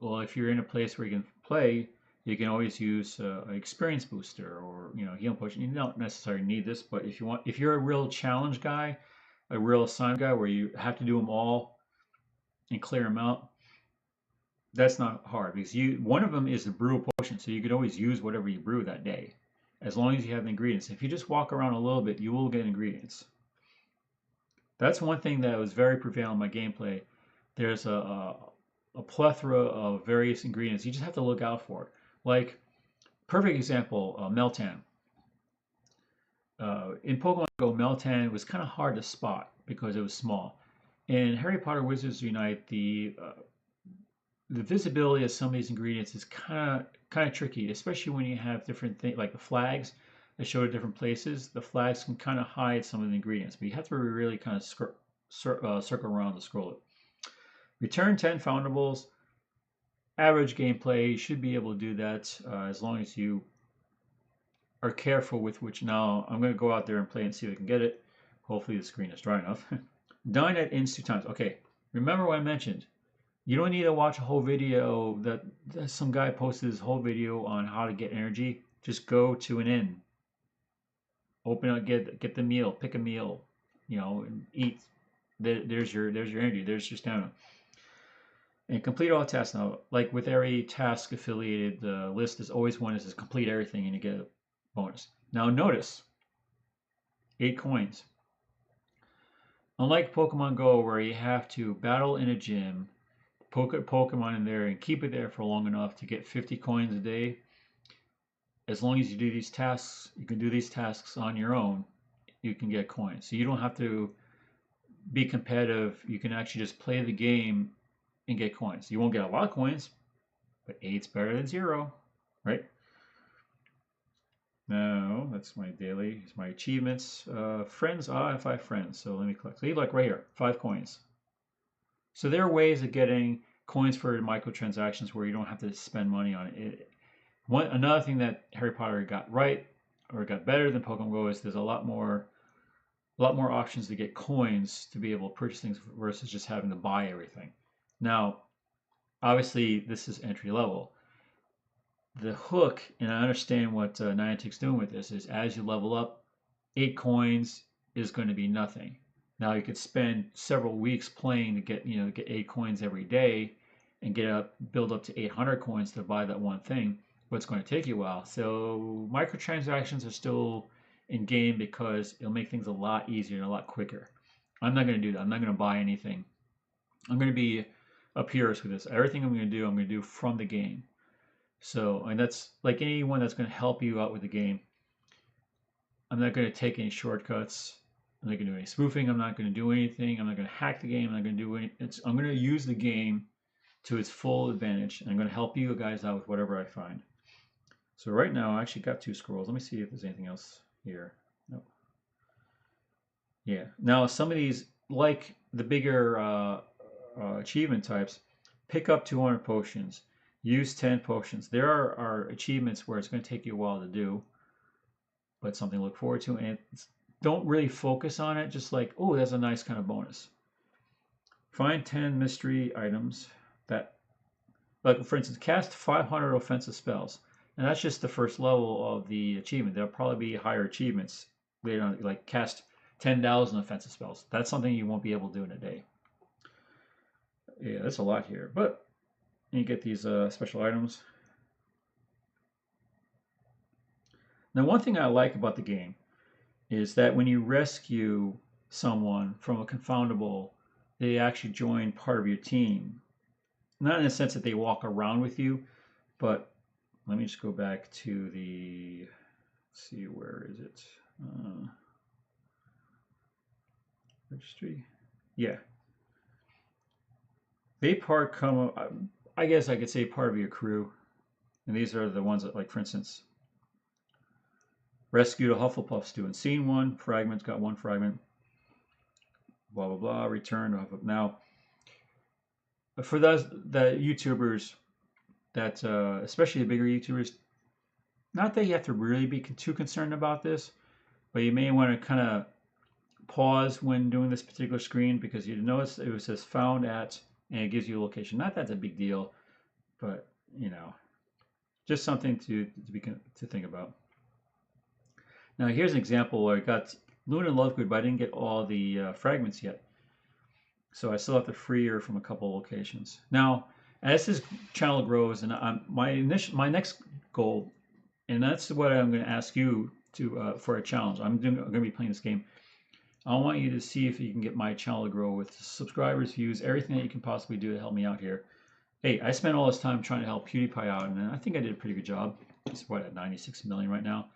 Well, if you're in a place where you can play, You can always use an experience booster or healing potion. You don't necessarily need this, but if you're a real challenge guy, a real assign guy where you have to do them all and clear them out, that's not hard because one of them is the brew potion, so you could always use whatever you brew that day, as long as you have the ingredients. If you just walk around a little bit, you will get ingredients. That's one thing that was very prevalent in my gameplay. There's a plethora of various ingredients. You just have to look out for it. Like, perfect example, Meltan. In Pokemon Go, Meltan was kind of hard to spot because it was small. In Harry Potter Wizards Unite, the visibility of some of these ingredients is kind of tricky, especially when you have different things like the flags that show at different places. The flags can kind of hide some of the ingredients, but you have to really kind of circle around to scroll it. Return 10 foundables. Average gameplay, you should be able to do that as long as you are careful with which. Now, I'm going to go out there and play and see if I can get it. Hopefully the screen is dry enough. Dine at inns 2 times. Okay, remember what I mentioned. You don't need to watch a whole video that some guy posted his whole video on how to get energy. Just go to an inn. Open up, get the meal, pick a meal, and eat. There's your energy, there's your stamina. And complete all tasks. Now, like with every task affiliated list, there's always one that says complete everything and you get a bonus. Now notice, 8 coins. Unlike Pokemon Go where you have to battle in a gym, poke a Pokemon in there and keep it there for long enough to get 50 coins a day, as long as you do these tasks, you can do these tasks on your own, you can get coins. So you don't have to be competitive. You can actually just play the game and get coins. You won't get a lot of coins, but 8's better than 0, right? Now, that's my daily, it's my achievements. Friends, I have 5 friends, so let me collect. So you like right here, 5 coins. So there are ways of getting coins for microtransactions where you don't have to spend money on it. Another thing that Harry Potter got right, or got better than Pokemon Go, is there's a lot more options to get coins to be able to purchase things versus just having to buy everything. Now, obviously, this is entry level. The hook, and I understand what Niantic's doing with this, is as you level up, 8 coins is going to be nothing. Now you could spend several weeks playing to get 8 coins every day and build up to 800 coins to buy that one thing, but it's going to take you a while. So microtransactions are still in game because it'll make things a lot easier and a lot quicker. I'm not going to do that. I'm not going to buy anything. I'm going to be a purist with this. Everything I'm going to do from the game. So, and that's like anyone that's going to help you out with the game. I'm not going to take any shortcuts. I'm not going to do any spoofing. I'm not going to do anything. I'm not going to hack the game. I'm not going to do anything. I'm going to use the game to its full advantage. And I'm going to help you guys out with whatever I find. So right now, I actually got 2 scrolls. Let me see if there's anything else here. Nope. Yeah. Now, some of these, like the bigger achievement types, pick up 200 potions. Use 10 potions. There are achievements where it's going to take you a while to do, but something to look forward to. And don't really focus on it. Just like, oh, that's a nice kind of bonus. Find 10 mystery items that, like for instance, cast 500 offensive spells. And that's just the first level of the achievement. There'll probably be higher achievements later on, like cast 10,000 offensive spells. That's something you won't be able to do in a day. Yeah, that's a lot here. But you get these special items. Now, one thing I like about the game is that when you rescue someone from a confoundable, they actually join part of your team. Not in the sense that they walk around with you, but let me just go back to the, let's see, where is it? Registry. Yeah. They I guess I could say part of your crew. And these are the ones that, like, for instance, rescued a Hufflepuff student. Scene 1, fragments, got 1 fragment. Blah, blah, blah, return to Hufflepuff. Now, for those the YouTubers that, especially the bigger YouTubers, not that you have to really be too concerned about this, but you may want to kind of pause when doing this particular screen because you notice it says found at, and it gives you a location. Not that's a big deal, but Just something to think about. Now here's an example where I got Luna and Lovegood, but I didn't get all the fragments yet. So I still have to free her from a couple of locations. Now, as this channel grows, and my next goal, and that's what I'm going to ask you to for a challenge. I'm going to be playing this game. I want you to see if you can get my channel to grow with subscribers, views, everything that you can possibly do to help me out here. Hey, I spent all this time trying to help PewDiePie out, and I think I did a pretty good job. It's what, at 96 million right now.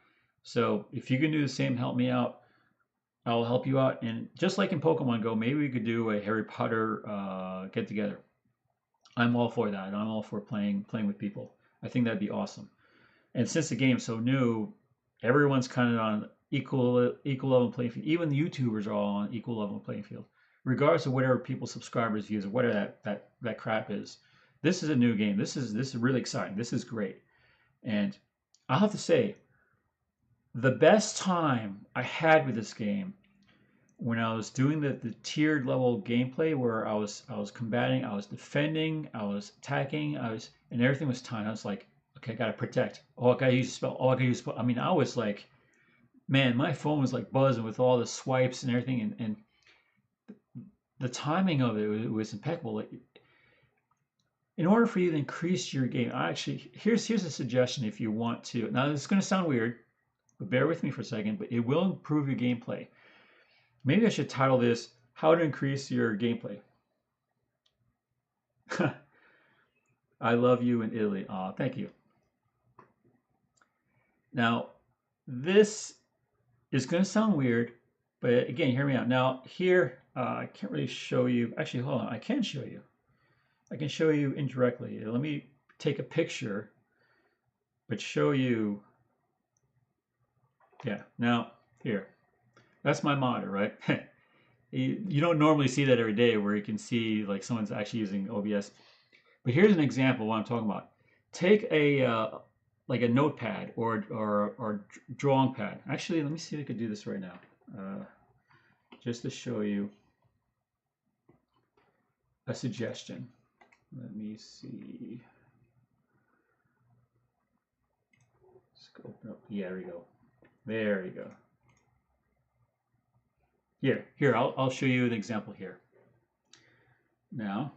So if you can do the same, help me out. I'll help you out. And just like in Pokemon Go, maybe we could do a Harry Potter get together. I'm all for that. I'm all for playing with people. I think that'd be awesome. And since the game's so new, everyone's kind of on equal level playing field. Even the YouTubers are all on equal level playing field, regardless of whatever people's subscribers views or whatever that crap is. This is a new game. This is really exciting. This is great. And I'll have to say, the best time I had with this game when I was doing the tiered level gameplay, where I was combating, I was defending, I was attacking, and everything was timed. I was like, okay, I gotta protect. Oh, I gotta use a spell. Oh, I gotta use a spell. I mean, I was like, man, my phone was like buzzing with all the swipes and everything, and the timing of it was impeccable. Like, in order for you to increase your game, here's a suggestion if you want to. Now, this is gonna sound weird, but bear with me for a second. But it will improve your gameplay. Maybe I should title this "How to Increase Your Gameplay." I love you in Italy. Aw, thank you. Now, this is going to sound weird, but again, hear me out. Now, here, I can't really show you. Actually, hold on. I can show you. I can show you indirectly. Let me take a picture, but show you. Yeah, now, here. That's my monitor, right? You don't normally see that every day where you can see like someone's actually using OBS. But here's an example of what I'm talking about. Take a like a notepad or drawing pad. Actually, let me see if I could do this right now, just to show you a suggestion. Let me see. Let's go open up. Yeah, there we go. There we go. Here, I'll show you an example here. Now,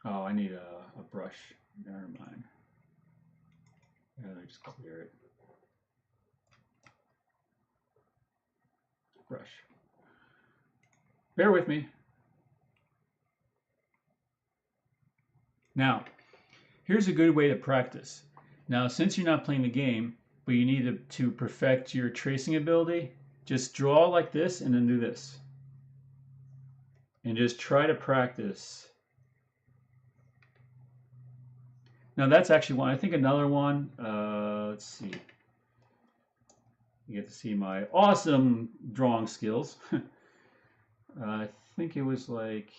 oh, I need a brush. Never mind. Let me just clear it. Brush. Bear with me. Now, here's a good way to practice. Now, since you're not playing the game, but you need to perfect your tracing ability, just draw like this and then do this. And just try to practice. Now, that's actually one. I think another one, let's see. You get to see my awesome drawing skills. I think it was like,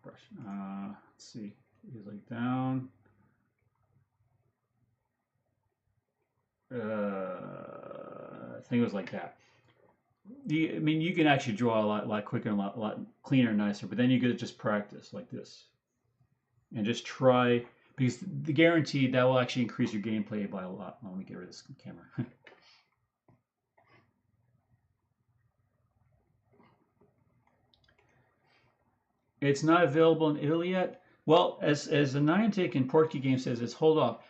brush. Let's see. It was like down. I think it was like that. I mean, you can actually draw a lot quicker and a lot cleaner and nicer, but then you could just practice like this. And just try, because the guaranteed that will actually increase your gameplay by a lot. Let me get rid of this camera. It's not available in Italy yet. Well, as the Niantic and Portkey game says, it's hold off.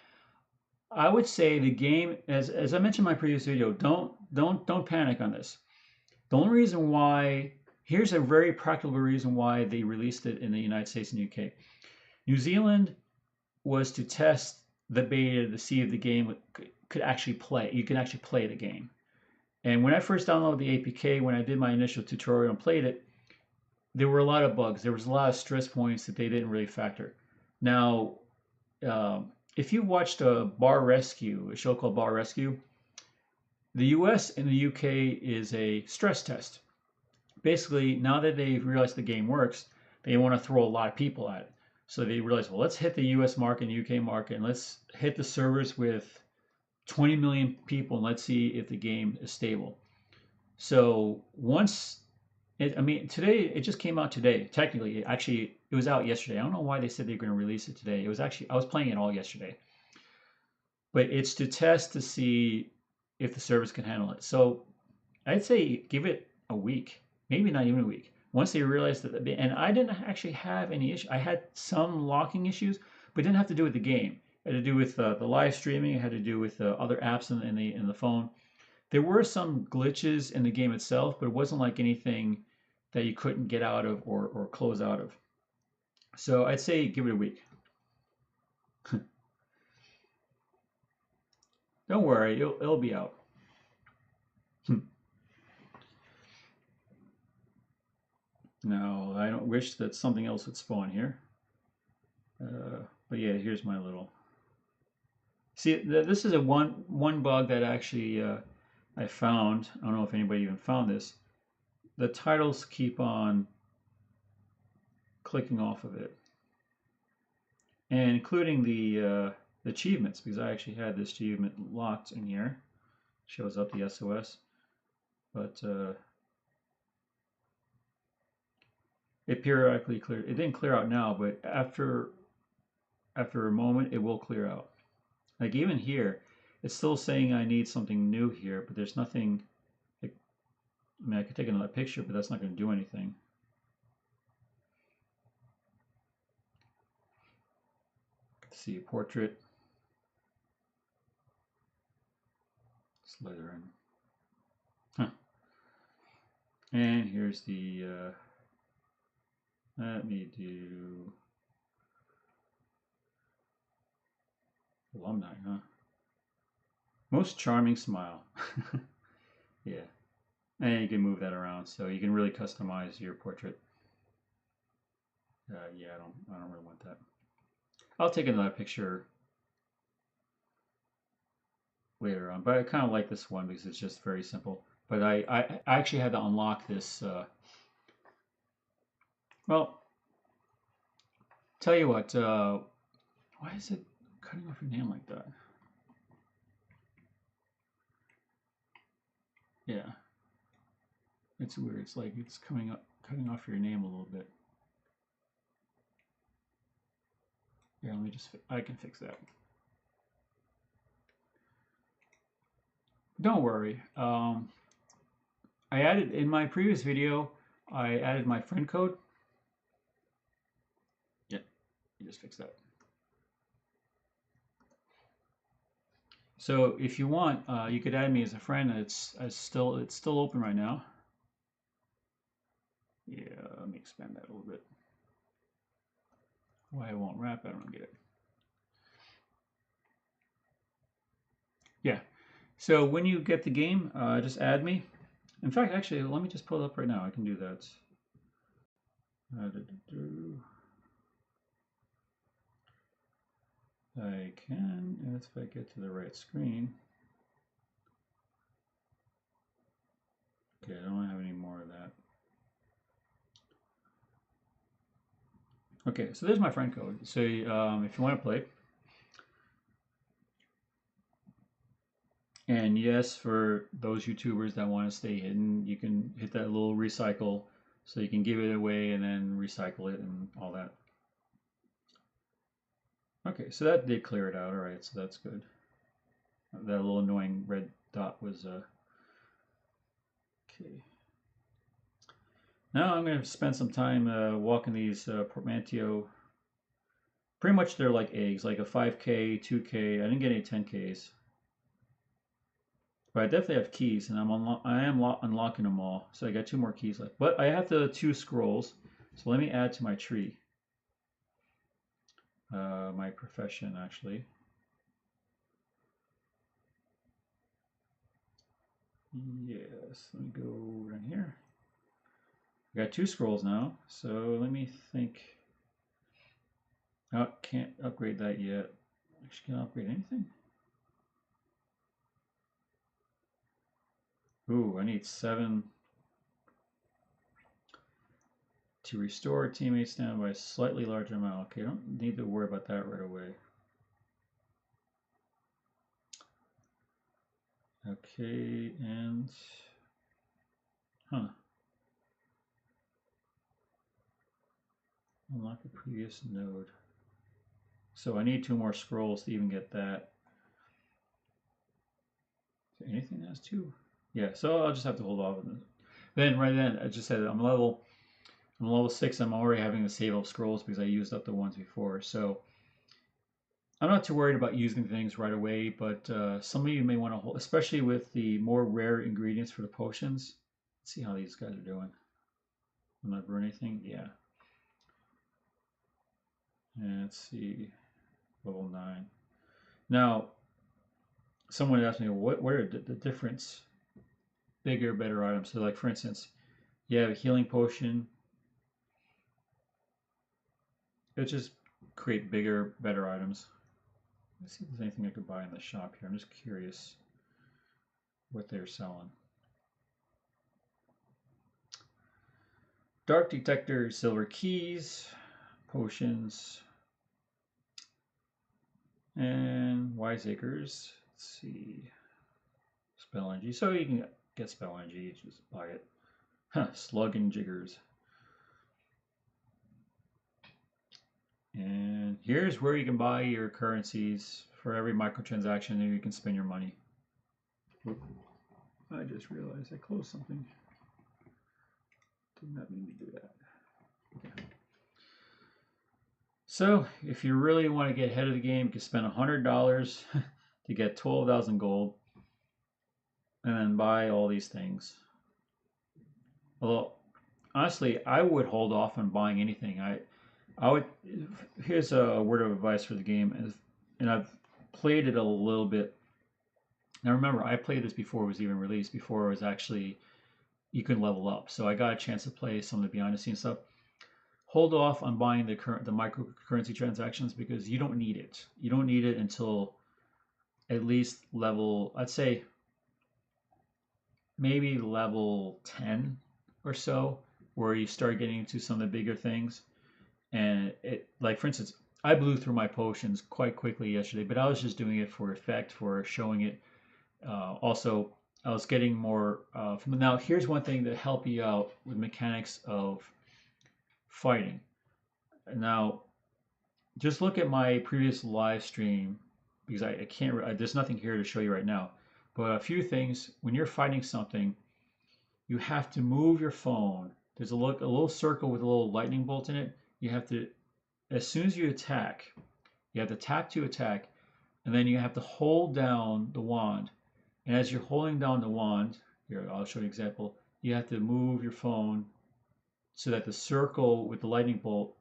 I would say the game, as I mentioned in my previous video, don't panic on this. The only reason why, here's a very practical reason why they released it in the United States and UK. New Zealand was to test the beta to see if the game could actually play. You can actually play the game. And when I first downloaded the APK, when I did my initial tutorial and played it, there were a lot of bugs. There was a lot of stress points that they didn't really factor. Now, if you watched a show called Bar Rescue, the US and the UK is a stress test. Basically, now that they've realized the game works, they want to throw a lot of people at it. So they realized, well, let's hit the US market and UK market, and let's hit the servers with 20 million people, and let's see if the game is stable. So once, I mean, today it just came out today. Technically, actually, it was out yesterday. I don't know why they said they're going to release it today. It was actually I was playing it all yesterday, but it's to test to see if the service can handle it. So I'd say give it a week, maybe not even a week. Once they realize that, and I didn't actually have any issue. I had some locking issues, but it didn't have to do with the game. It had to do with the live streaming. It had to do with other apps in the phone. There were some glitches in the game itself, but it wasn't like anything that you couldn't get out of or close out of. So I'd say give it a week. Don't worry, it'll be out. No, I don't wish that something else would spawn here. But yeah, here's my little. See, this is a one bug that actually I found. I don't know if anybody even found this. The titles keep on clicking off of it, and including the achievements, because I actually had this achievement locked in here. Shows up the SOS, but it periodically cleared. It didn't clear out now, but after a moment, it will clear out. Like even here, it's still saying I need something new here, but there's nothing. Like, I mean, I could take another picture, but that's not going to do anything. See a portrait. Slytherin. Huh. And here's the. Let me do. Alumni, huh? Most charming smile. Yeah. And you can move that around, so you can really customize your portrait. Yeah, I don't really want that. I'll take another picture later on, but I kind of like this one because it's just very simple. But I actually had to unlock this. Well, tell you what. Why is it cutting off your name like that? Yeah, it's weird. It's like it's cutting off your name a little bit. Yeah, let me just. I can fix that. Don't worry. I added in my previous video. I added my friend code. Yeah, you just fix that. So if you want, you could add me as a friend. It's still open right now. Yeah, let me expand that a little bit. Why it won't wrap? I don't get it. Yeah. So when you get the game, just add me. In fact, actually, let me just pull it up right now. I can do that. I can, and if I get to the right screen. Okay, I don't have any more of that. Okay, so there's my friend code. So if you want to play, and yes, for those YouTubers that want to stay hidden, you can hit that little recycle, so you can give it away and then recycle it and all that. Okay, so that did clear it out. All right, so that's good. That little annoying red dot was okay. Now I'm going to spend some time walking these portmanteau. Pretty much they're like eggs, like a 5K, 2K. I didn't get any 10Ks. But I definitely have keys, and I am unlocking them all. So I got 2 more keys left. But I have the 2 scrolls. So let me add to my tree. My profession, actually. Yes, let me go down here. I got 2 scrolls now, so let me think. Oh, can't upgrade that yet. Actually, can't upgrade anything. Ooh, I need 7 to restore teammates down by a slightly larger amount. Okay, I don't need to worry about that right away. Okay, and huh. Unlock the previous node. So I need 2 more scrolls to even get that. Is there anything that has 2? Yeah, so I'll just have to hold off. Then right then, I just said I'm level 6. I'm already having to save up scrolls because I used up the ones before. So I'm not too worried about using things right away, but some of you may want to hold, especially with the more rare ingredients for the potions. Let's see how these guys are doing. Will I burn anything? Yeah. And let's see, level 9. Now, someone asked me, what are the difference? Bigger, better items. So, like for instance, you have a healing potion. It'll just create bigger, better items. Let's see if there's anything I could buy in the shop here. I'm just curious what they're selling. Dark detector, silver keys, potions, and wiseacres. Let's see, spell energy. So you can get spell energy, just buy it. Huh, slug and jiggers. And here's where you can buy your currencies for every microtransaction, and you can spend your money. I just realized I closed something. Did not mean to do that. Okay. So if you really want to get ahead of the game, you can spend $100 to get 12,000 gold and then buy all these things. Although, honestly, I would hold off on buying anything. I would. Here's a word of advice for the game, and I've played it a little bit. Now remember, I played this before it was even released, before it was actually you can level up. So I got a chance to play some of the behind the scenes stuff. Hold off on buying the microcurrency transactions because you don't need it. You don't need it until at least level, I'd say maybe level 10 or so, where you start getting into some of the bigger things. And it, like for instance, I blew through my potions quite quickly yesterday, but I was just doing it for effect, for showing it. Also, I was getting more from now. Here's one thing to help you out with mechanics of fighting. Now, just look at my previous live stream because I can't. There's nothing here to show you right now. But a few things when you're fighting something, you have to move your phone. There's a little circle with a little lightning bolt in it. You have to, as soon as you attack, you have to tap to attack, and then you have to hold down the wand. And as you're holding down the wand, here I'll show you an example. You have to move your phone so that the circle with the lightning bolt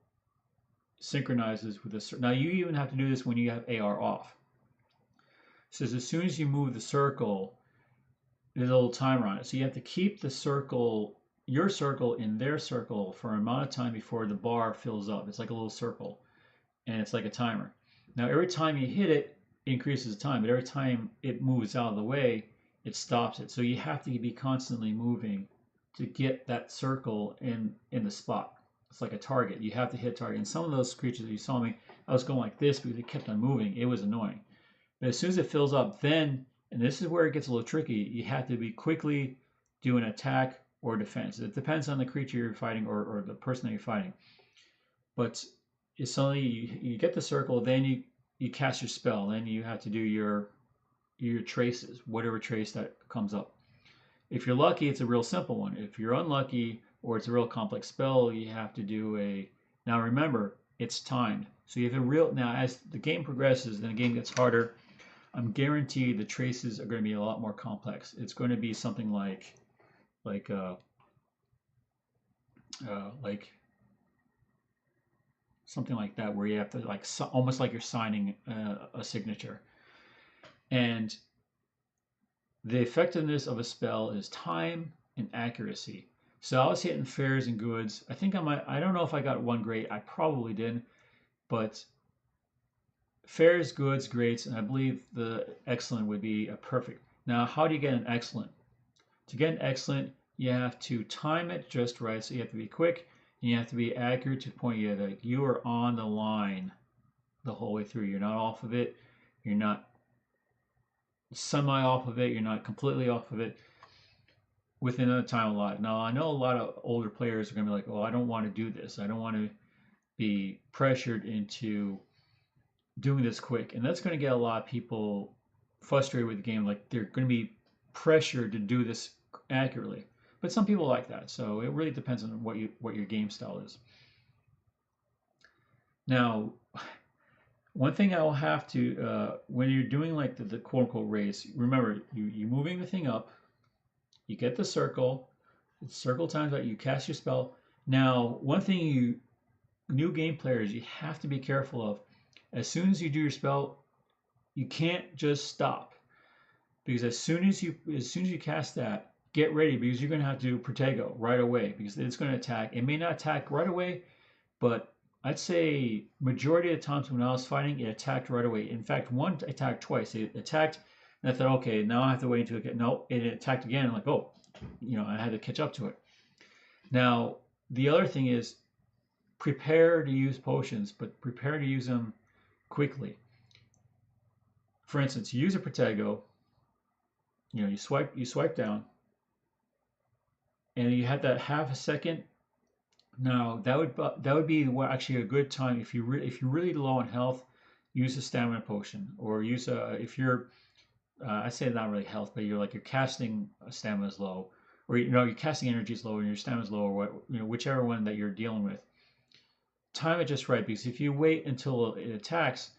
synchronizes with the. Now you even have to do this when you have AR off. So as soon as you move the circle, there's a little timer on it. So you have to keep the circle, your circle, in their circle for an amount of time before the bar fills up. It's like a little circle, and it's like a timer. Now every time you hit it, it increases the time, but every time it moves out of the way, it stops it. So you have to be constantly moving to get that circle in the spot. It's like a target. You have to hit target. And some of those creatures that you saw me, I was going like this because it kept on moving. It was annoying. But as soon as it fills up, then, and this is where it gets a little tricky, you have to be quickly do an attack or defense. It depends on the creature you're fighting or the person that you're fighting. But it's suddenly you get the circle, then you cast your spell, then you have to do your traces, whatever trace that comes up. If you're lucky, it's a real simple one. If you're unlucky or it's a real complex spell, you have to do a. Now remember, it's timed. So you have a real. Now as the game progresses and the game gets harder, I'm guaranteed the traces are going to be a lot more complex. It's going to be something like something like that, where you have to almost like you're signing a signature. And the effectiveness of a spell is time and accuracy. So I was hitting fairs and goods. I think I don't know if I got one great. I probably did, but fairs, goods, greats, and I believe the excellent would be a perfect. Now, how do you get an excellent? To get an excellent, you have to time it just right. So you have to be quick and you have to be accurate to the point that you are on the line the whole way through. You're not off of it. You're not semi off of it. You're not completely off of it within a time allotted. Now, I know a lot of older players are going to be like, "Oh, I don't want to do this. I don't want to be pressured into doing this quick, and that's going to get a lot of people frustrated with the game. Like they're going to be pressured to do this accurately. But some people like that, so it really depends on what your game style is. Now, one thing I will have to when you're doing like the quote unquote race, remember you moving the thing up, you get the circle, circle times that you cast your spell. Now, one thing you new game players you have to be careful of, as soon as you do your spell, you can't just stop, because as soon as you cast that, get ready, because you're going to have to do Protego right away, because it's going to attack. It may not attack right away, but I'd say majority of the times when I was fighting, it attacked right away. In fact, one attacked twice. It attacked, and I thought, okay, now I have to wait until it gets. No, it attacked again. I'm like, oh, I had to catch up to it. Now, the other thing is prepare to use potions, but prepare to use them quickly. For instance, you use a Protego. You swipe down, and you had that half a second. Now that would be actually a good time if you're really low on health, use a stamina potion, or use a if you're I say not really health, but you're casting stamina is low, or you're casting energy is low and your stamina is low, or whichever one that you're dealing with. Time it just right, because if you wait until it attacks,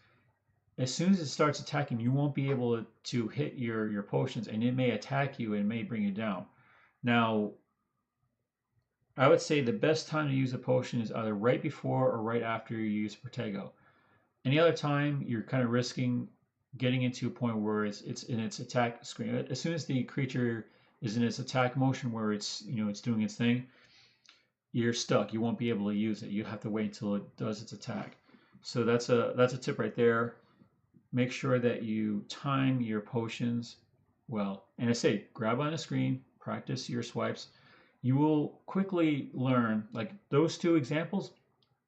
as soon as it starts attacking, you won't be able to hit your potions, and it may attack you and it may bring you down. Now, I would say the best time to use a potion is either right before or right after you use Protego. Any other time, you're kind of risking getting into a point where it's in its attack screen. As soon as the creature is in its attack motion, where it's doing its thing, you're stuck. You won't be able to use it. You have to wait until it does its attack. So that's a tip right there. Make sure that you time your potions well. And I say, grab on the screen, practice your swipes. You will quickly learn, like those two examples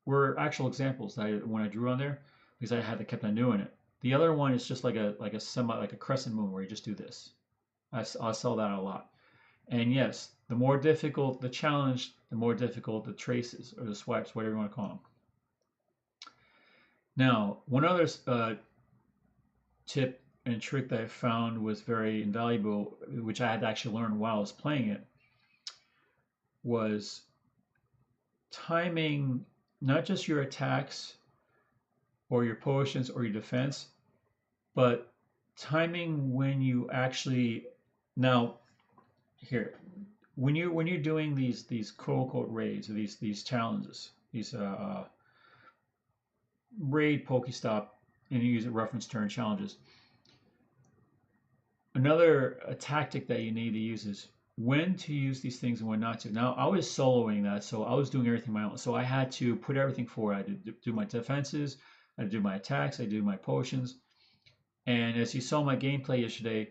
were actual examples that when I drew on there, because I had to kept on doing it. The other one is just like a crescent moon where you just do this. I saw that a lot. And yes, the more difficult the challenge, the more difficult the traces or the swipes, whatever you want to call them. Now, one other tip and trick that I found was very invaluable, which I had to actually learn while I was playing it, was timing not just your attacks or your potions or your defense, but timing when you actually now here when you're doing these quote unquote raids or these challenges, these raid Pokestop, and you use a reference turn challenges. Another tactic that you need to use is when to use these things and when not to. Now, I was soloing that, so I was doing everything my own. So I had to put everything forward. I had to do my defenses, I had to do my attacks, I had to do my potions. And as you saw my gameplay yesterday,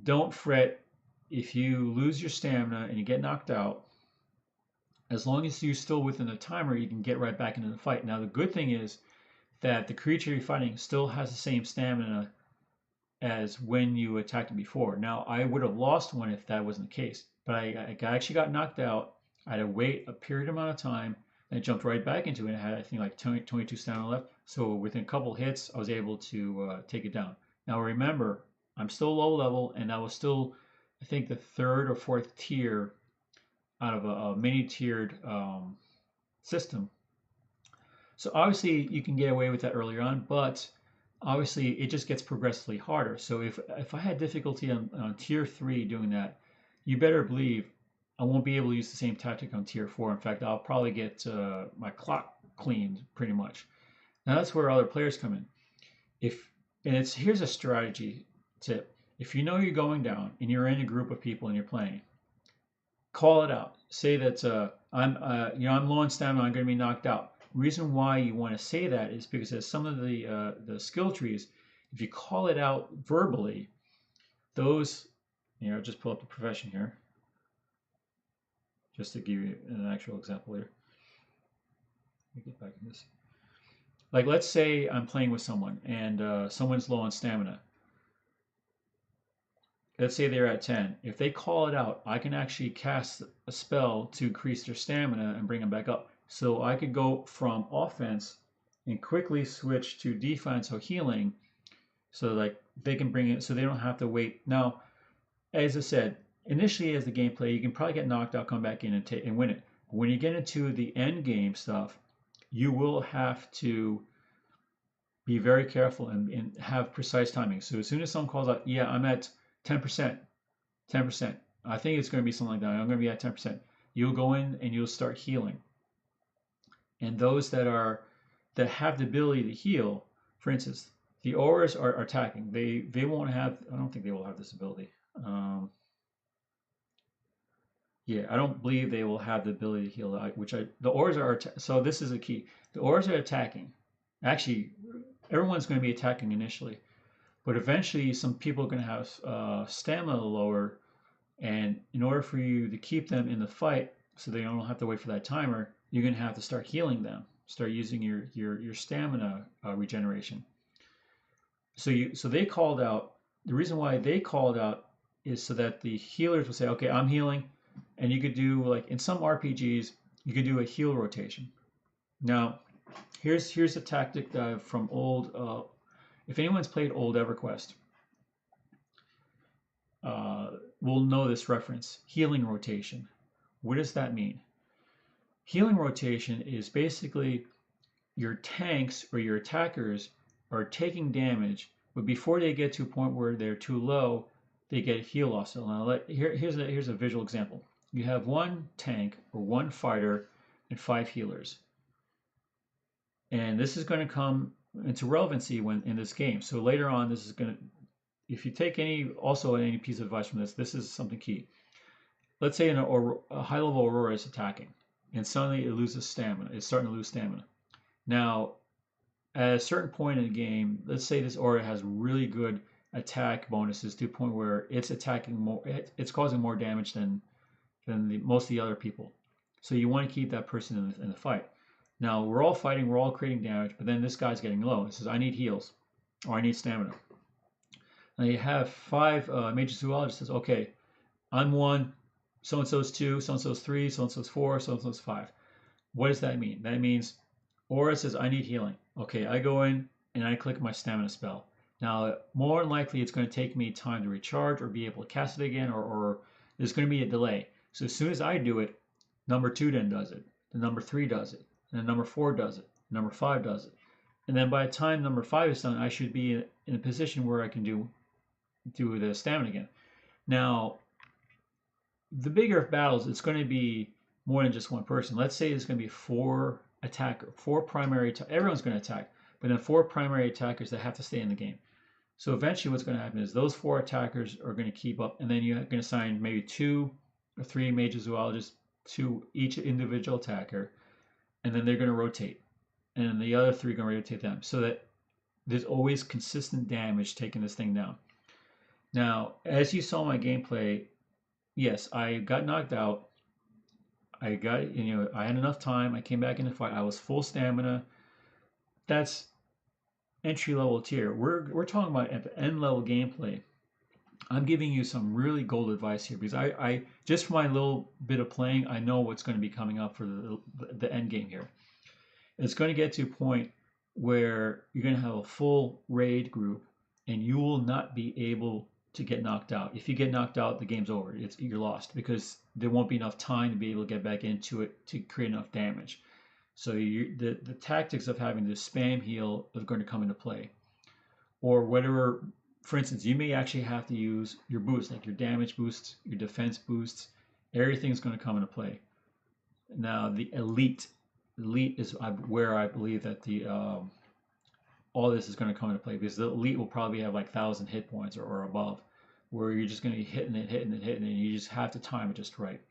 don't fret if you lose your stamina and you get knocked out. As long as you're still within the timer, you can get right back into the fight. Now, the good thing is that the creature you're fighting still has the same stamina as when you attacked him before. Now, I would have lost one if that wasn't the case, but I actually got knocked out. I had to wait a period amount of time, and I jumped right back into it. I had, I think, like 22 stamina left. So within a couple hits, I was able to take it down. Now, remember, I'm still low level, and I was still, I think, the third or fourth tier out of a mini-tiered system. So obviously, you can get away with that earlier on, but obviously it just gets progressively harder. So if I had difficulty on tier 3 doing that, you better believe I won't be able to use the same tactic on tier 4. In fact, I'll probably get my clock cleaned pretty much. Now that's where other players come in. Here's a strategy tip. If you know you're going down and you're in a group of people and you're playing, call it out. Say that I'm low on stamina, I'm going to be knocked out. Reason why you want to say that is because as some of the skill trees, if you call it out verbally, those, just pull up the profession here, just to give you an actual example here. Let me get back in this. Like, let's say I'm playing with someone and someone's low on stamina. Let's say they're at 10. If they call it out, I can actually cast a spell to increase their stamina and bring them back up. So I could go from offense and quickly switch to defense or healing, so like they can bring it, so they don't have to wait. Now, as I said, initially as the gameplay, you can probably get knocked out, come back in and win it. But when you get into the end game stuff, you will have to be very careful and have precise timing. So as soon as someone calls out, yeah, I'm at 10%, 10%. I think it's going to be something like that. I'm going to be at 10%. You'll go in and you'll start healing. And those that have the ability to heal, for instance, the auras are attacking. They won't have. I don't think they will have this ability. Yeah, I don't believe they will have the ability to heal. The auras are. So this is a key. The auras are attacking. Actually, everyone's going to be attacking initially, but eventually some people are going to have stamina lower, and in order for you to keep them in the fight, so they don't have to wait for that timer, you're going to have to start healing them. Start using your stamina regeneration. So they called out. The reason why they called out is so that the healers will say, okay, I'm healing, and you could do, like in some RPGs, you could do a heal rotation. Now, here's a tactic from old. If anyone's played old EverQuest, will know this reference. Healing rotation. What does that mean? Healing rotation is basically your tanks or your attackers are taking damage, but before they get to a point where they're too low, they get heal also. Now, here's a visual example. You have one tank or one fighter and 5 healers. And this is going to come into relevancy when in this game. So later on, this is going to, if you take any piece of advice from this is something key. Let's say a high level Aurora is attacking, and suddenly it loses stamina. It's starting to lose stamina. Now, at a certain point in the game, let's say this Aura has really good attack bonuses to a point where it's attacking more, it's causing more damage than most of the other people. So you want to keep that person in the fight. Now, we're all fighting, we're all creating damage, but then this guy's getting low. He says, I need heals, or I need stamina. Now you have 5 major zoologists says, okay, I'm 1, so-and-so's 2, so-and-so's 3, so-and-so's 4, so-and-so's 5. What does that mean? That means Aura says, I need healing. Okay, I go in and I click my stamina spell. Now, more than likely, it's going to take me time to recharge or be able to cast it again, or there's going to be a delay. So as soon as I do it, number 2 then does it. The number 3 does it. And then number 4 does it. Number 5 does it. And then by the time number 5 is done, I should be in a position where I can do the stamina again. Now, the bigger battles, it's going to be more than just one person. Let's say it's going to be 4 primary. Everyone's going to attack, but then 4 primary attackers that have to stay in the game. So eventually, what's going to happen is those 4 attackers are going to keep up, and then you're going to assign maybe 2 or 3 major zoologists to each individual attacker, and then they're going to rotate, and then the other 3 are going to rotate them, so that there's always consistent damage taking this thing down. Now, as you saw my gameplay, yes, I got knocked out. I had enough time. I came back in the fight. I was full stamina. That's entry level tier. We're talking about at the end level gameplay. I'm giving you some really gold advice here because I just for my little bit of playing, I know what's going to be coming up for the end game here. It's going to get to a point where you're going to have a full raid group, and you will not be able to get knocked out. If you get knocked out, the game's over. You're lost because there won't be enough time to be able to get back into it to create enough damage. So the tactics of having to spam heal are going to come into play. Or whatever, for instance, you may actually have to use your boosts, like your damage boosts, your defense boosts. Everything's going to come into play. Now, the elite is where I believe that all this is going to come into play, because the elite will probably have like 1,000 hit points or above, where you're just going to be hitting it, and you just have to time it just right.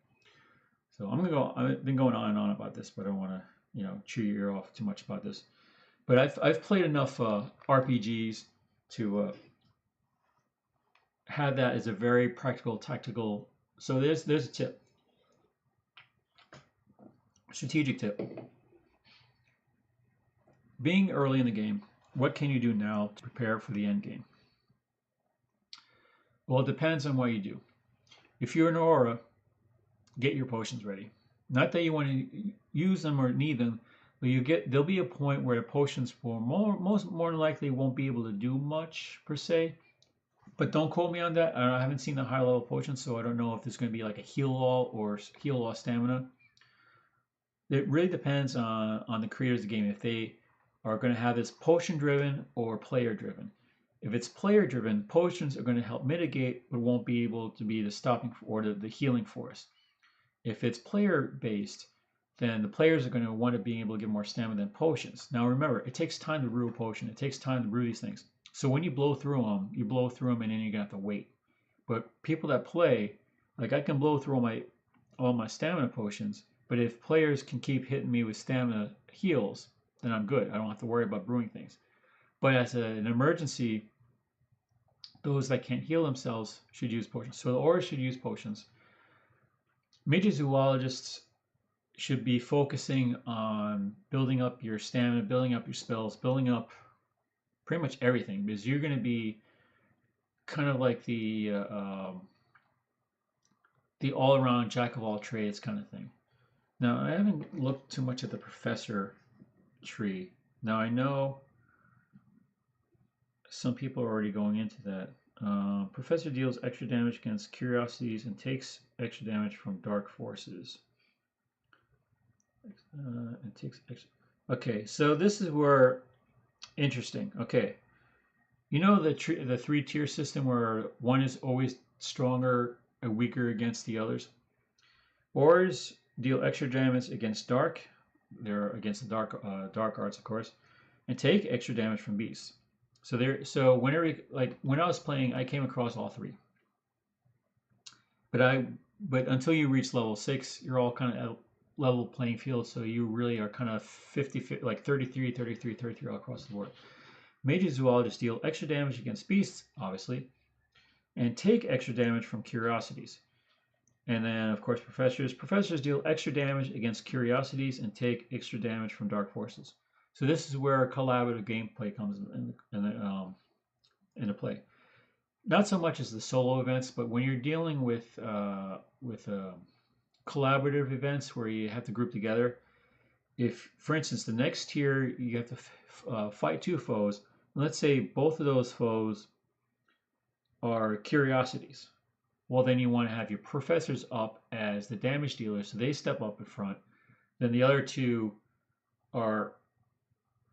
So I've been going on and on about this, but I don't want to chew your ear off too much about this. But I've played enough RPGs to have that as a very practical, tactical. So there's a tip, strategic tip. Being early in the game, what can you do now to prepare for the end game? Well, it depends on what you do. If you're an Aura, get your potions ready. Not that you want to use them or need them, but there'll be a point where the potions will more than likely won't be able to do much per se. But don't quote me on that. I haven't seen the high level potions, so I don't know if there's going to be like a heal all or heal all stamina. It really depends on the creators of the game if they are going to have this potion driven or player driven. If it's player driven, potions are going to help mitigate, but won't be able to be the stopping or the healing force. If it's player based, then the players are going to want to be able to get more stamina than potions. Now remember, it takes time to brew a potion. It takes time to brew these things. So when you blow through them, and then you're gonna have to wait. But people that play, like I can blow through all my stamina potions, but if players can keep hitting me with stamina heals, then I'm good. I don't have to worry about brewing things. But as an emergency, those that can't heal themselves should use potions. So the aura should use potions. Major zoologists should be focusing on building up your stamina, building up your spells, building up pretty much everything, because you're going to be kind of like the all-around jack of all trades kind of thing. Now, I haven't looked too much at the professor tree. Now, I know some people are already going into that. Professor deals extra damage against curiosities and takes extra damage from dark forces. It takes extra. Okay, so this is where interesting. Okay, you know the three-tier system where one is always stronger and weaker against the others. Auras deal extra damage against dark. They're against the dark arts, of course, and take extra damage from beasts. So whenever like when I was playing, I came across all three. But until you reach level 6, you're all kind of at level playing field. So you really are kind of 50, like 33, 33, 33 all across the board. Major zoologists deal extra damage against beasts, obviously, and take extra damage from curiosities. And then, of course, professors deal extra damage against curiosities and take extra damage from dark forces. So this is where collaborative gameplay comes into play. Not so much as the solo events, but when you're dealing with collaborative events where you have to group together. If, for instance, the next tier you have to fight two foes, let's say both of those foes are curiosities. Well, then you want to have your professors up as the damage dealers, so they step up in front. Then the other two are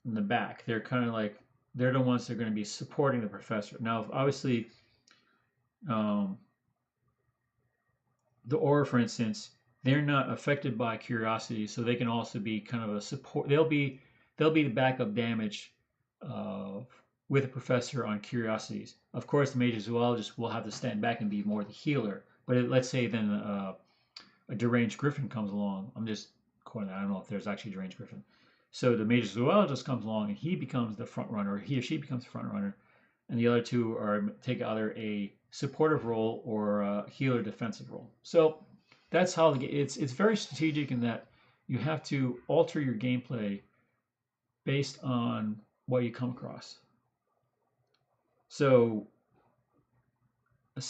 in the back. They're kind of like they're the ones that are going to be supporting the professor. Now, obviously, the aura, for instance, they're not affected by curiosity, so they can also be kind of a support. They'll be the backup damage with a professor on curiosities. Of course, the major zoologist will have to stand back and be more the healer. But let's say then a deranged griffin comes along. I'm just quoting that. I don't know if there's actually a deranged griffin. So the major zoologist comes along and he becomes the front runner. He or she becomes the front runner, and the other two take either a supportive role or a healer defensive role. So that's how it's very strategic in that you have to alter your gameplay based on what you come across. So a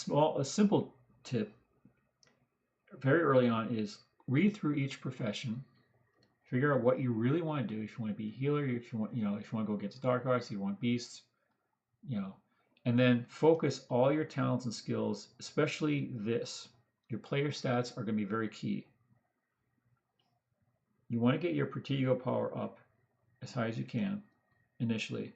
simple tip very early on is read through each profession, figure out what you really want to do. If you want to be a healer, if you want, if you want to go against dark arts, if you want beasts, and then focus all your talents and skills, especially this. Your player stats are going to be very key. You want to get your Protego power up as high as you can initially.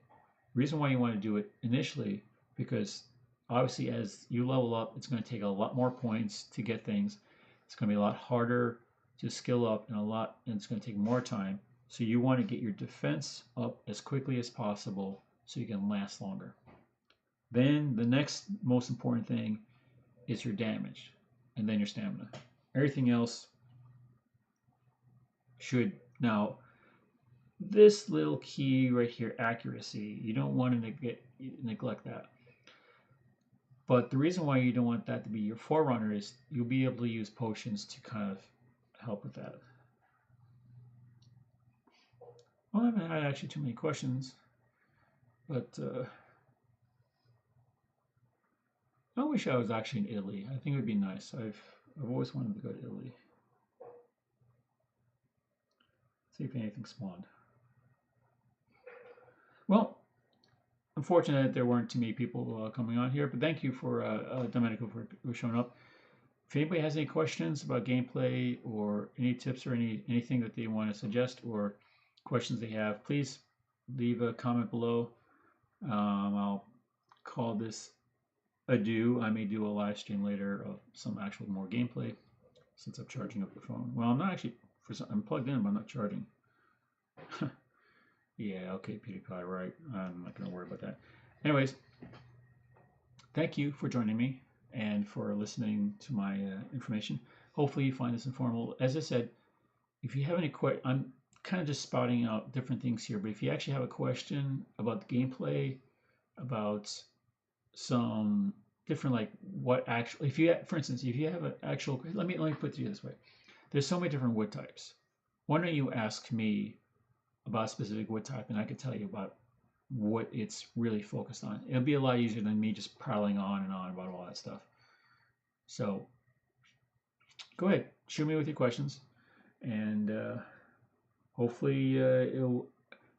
Reason why you want to do it initially, because obviously as you level up, it's going to take a lot more points to get things. It's going to be a lot harder to skill up and it's going to take more time. So you want to get your defense up as quickly as possible so you can last longer. Then the next most important thing is your damage and then your stamina. Everything else should now this little key right here, accuracy, you don't want to neglect that. But the reason why you don't want that to be your forerunner is you'll be able to use potions to kind of help with that. Well, I haven't had actually too many questions, but I wish I was actually in Italy. I think it would be nice. I've always wanted to go to Italy. See if anything spawned. Well, unfortunate that there weren't too many people coming on here, but thank you for Domenico for showing up. If anybody has any questions about gameplay or any tips or anything that they want to suggest or questions they have, please leave a comment below. I'll call this adieu. I may do a live stream later of some actual more gameplay since I'm charging up the phone. Well, I'm not actually, I'm plugged in, but I'm not charging. Yeah, okay, PewDiePie, right. I'm not going to worry about that. Anyways, thank you for joining me and for listening to my information. Hopefully you find this informative. As I said, if you have any questions, I'm kind of just spouting out different things here, but if you actually have a question about the gameplay, about some different, like what actually, if you, for instance, if you have an actual, let me put it to you this way. There's so many different wood types. Why don't you ask me about a specific wood type and I could tell you about what it's really focused on. It'll be a lot easier than me just prattling on and on about all that stuff. So go ahead, shoot me with your questions, and hopefully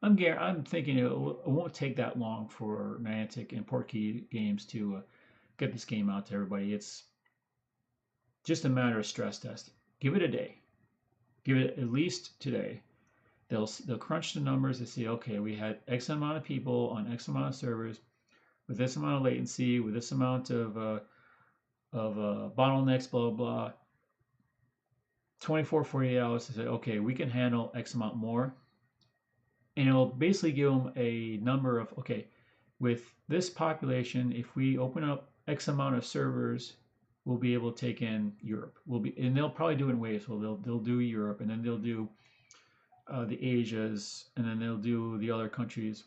I'm thinking it won't take that long for Niantic and Portkey Games to get this game out to everybody. It's just a matter of stress test. Give it a day. Give it at least today. They'll crunch the numbers. They say, okay, we had X amount of people on X amount of servers with this amount of latency, with this amount of bottlenecks, blah, blah, 24, 48 hours to say, okay, we can handle X amount more. And it'll basically give them a number of, okay, with this population, if we open up X amount of servers, we'll be able to take in Europe. And they'll probably do it in waves. So they'll do Europe, and then they'll do the Asias, and then they'll do the other countries.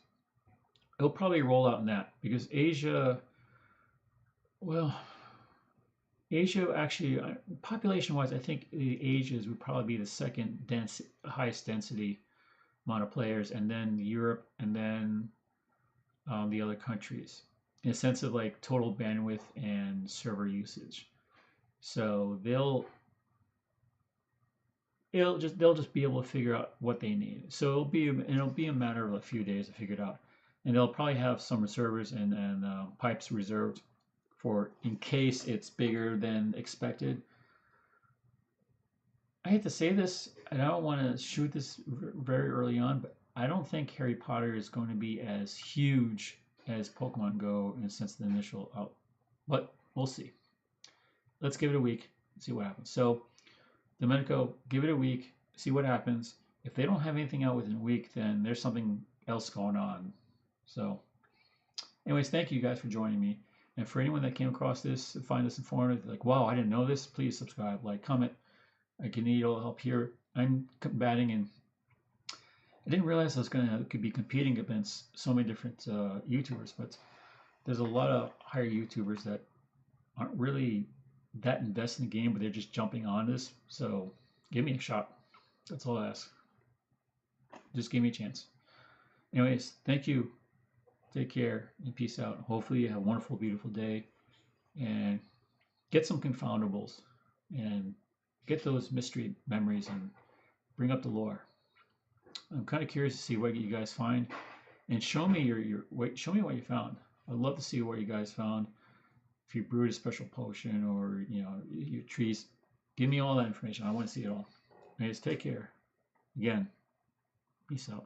It'll probably roll out in that because Asia, well, Asia actually, population-wise, I think the Asias would probably be the second highest density amount of players, and then Europe, and then the other countries, in a sense of like total bandwidth and server usage. So they'll just be able to figure out what they need. So it'll be a matter of a few days to figure it out, and they'll probably have some servers and pipes reserved for in case it's bigger than expected. I hate to say this, and I don't want to shoot this very early on, but I don't think Harry Potter is going to be as huge as Pokemon Go in a sense of the initial out, but we'll see. Let's give it a week and see what happens. So Domenico, give it a week, see what happens. If they don't have anything out within a week, then there's something else going on. So anyways, thank you guys for joining me. And for anyone that came across this, find this informative, like, wow, I didn't know this, please subscribe, like, comment. I can need all help here. I'm combating, and I didn't realize I was could be competing against so many different YouTubers, but there's a lot of higher YouTubers that aren't really that invested in the game, but they're just jumping on this. So give me a shot. That's all I ask. Just give me a chance. Anyways, thank you. Take care and peace out. Hopefully you have a wonderful, beautiful day, and get some confoundables and get those mystery memories and bring up the lore. I'm kind of curious to see what you guys find, and show me show me what you found. I'd love to see what you guys found. If you brewed a special potion, or your trees, give me all that information. I want to see it all. Anyways, take care. Again, peace out.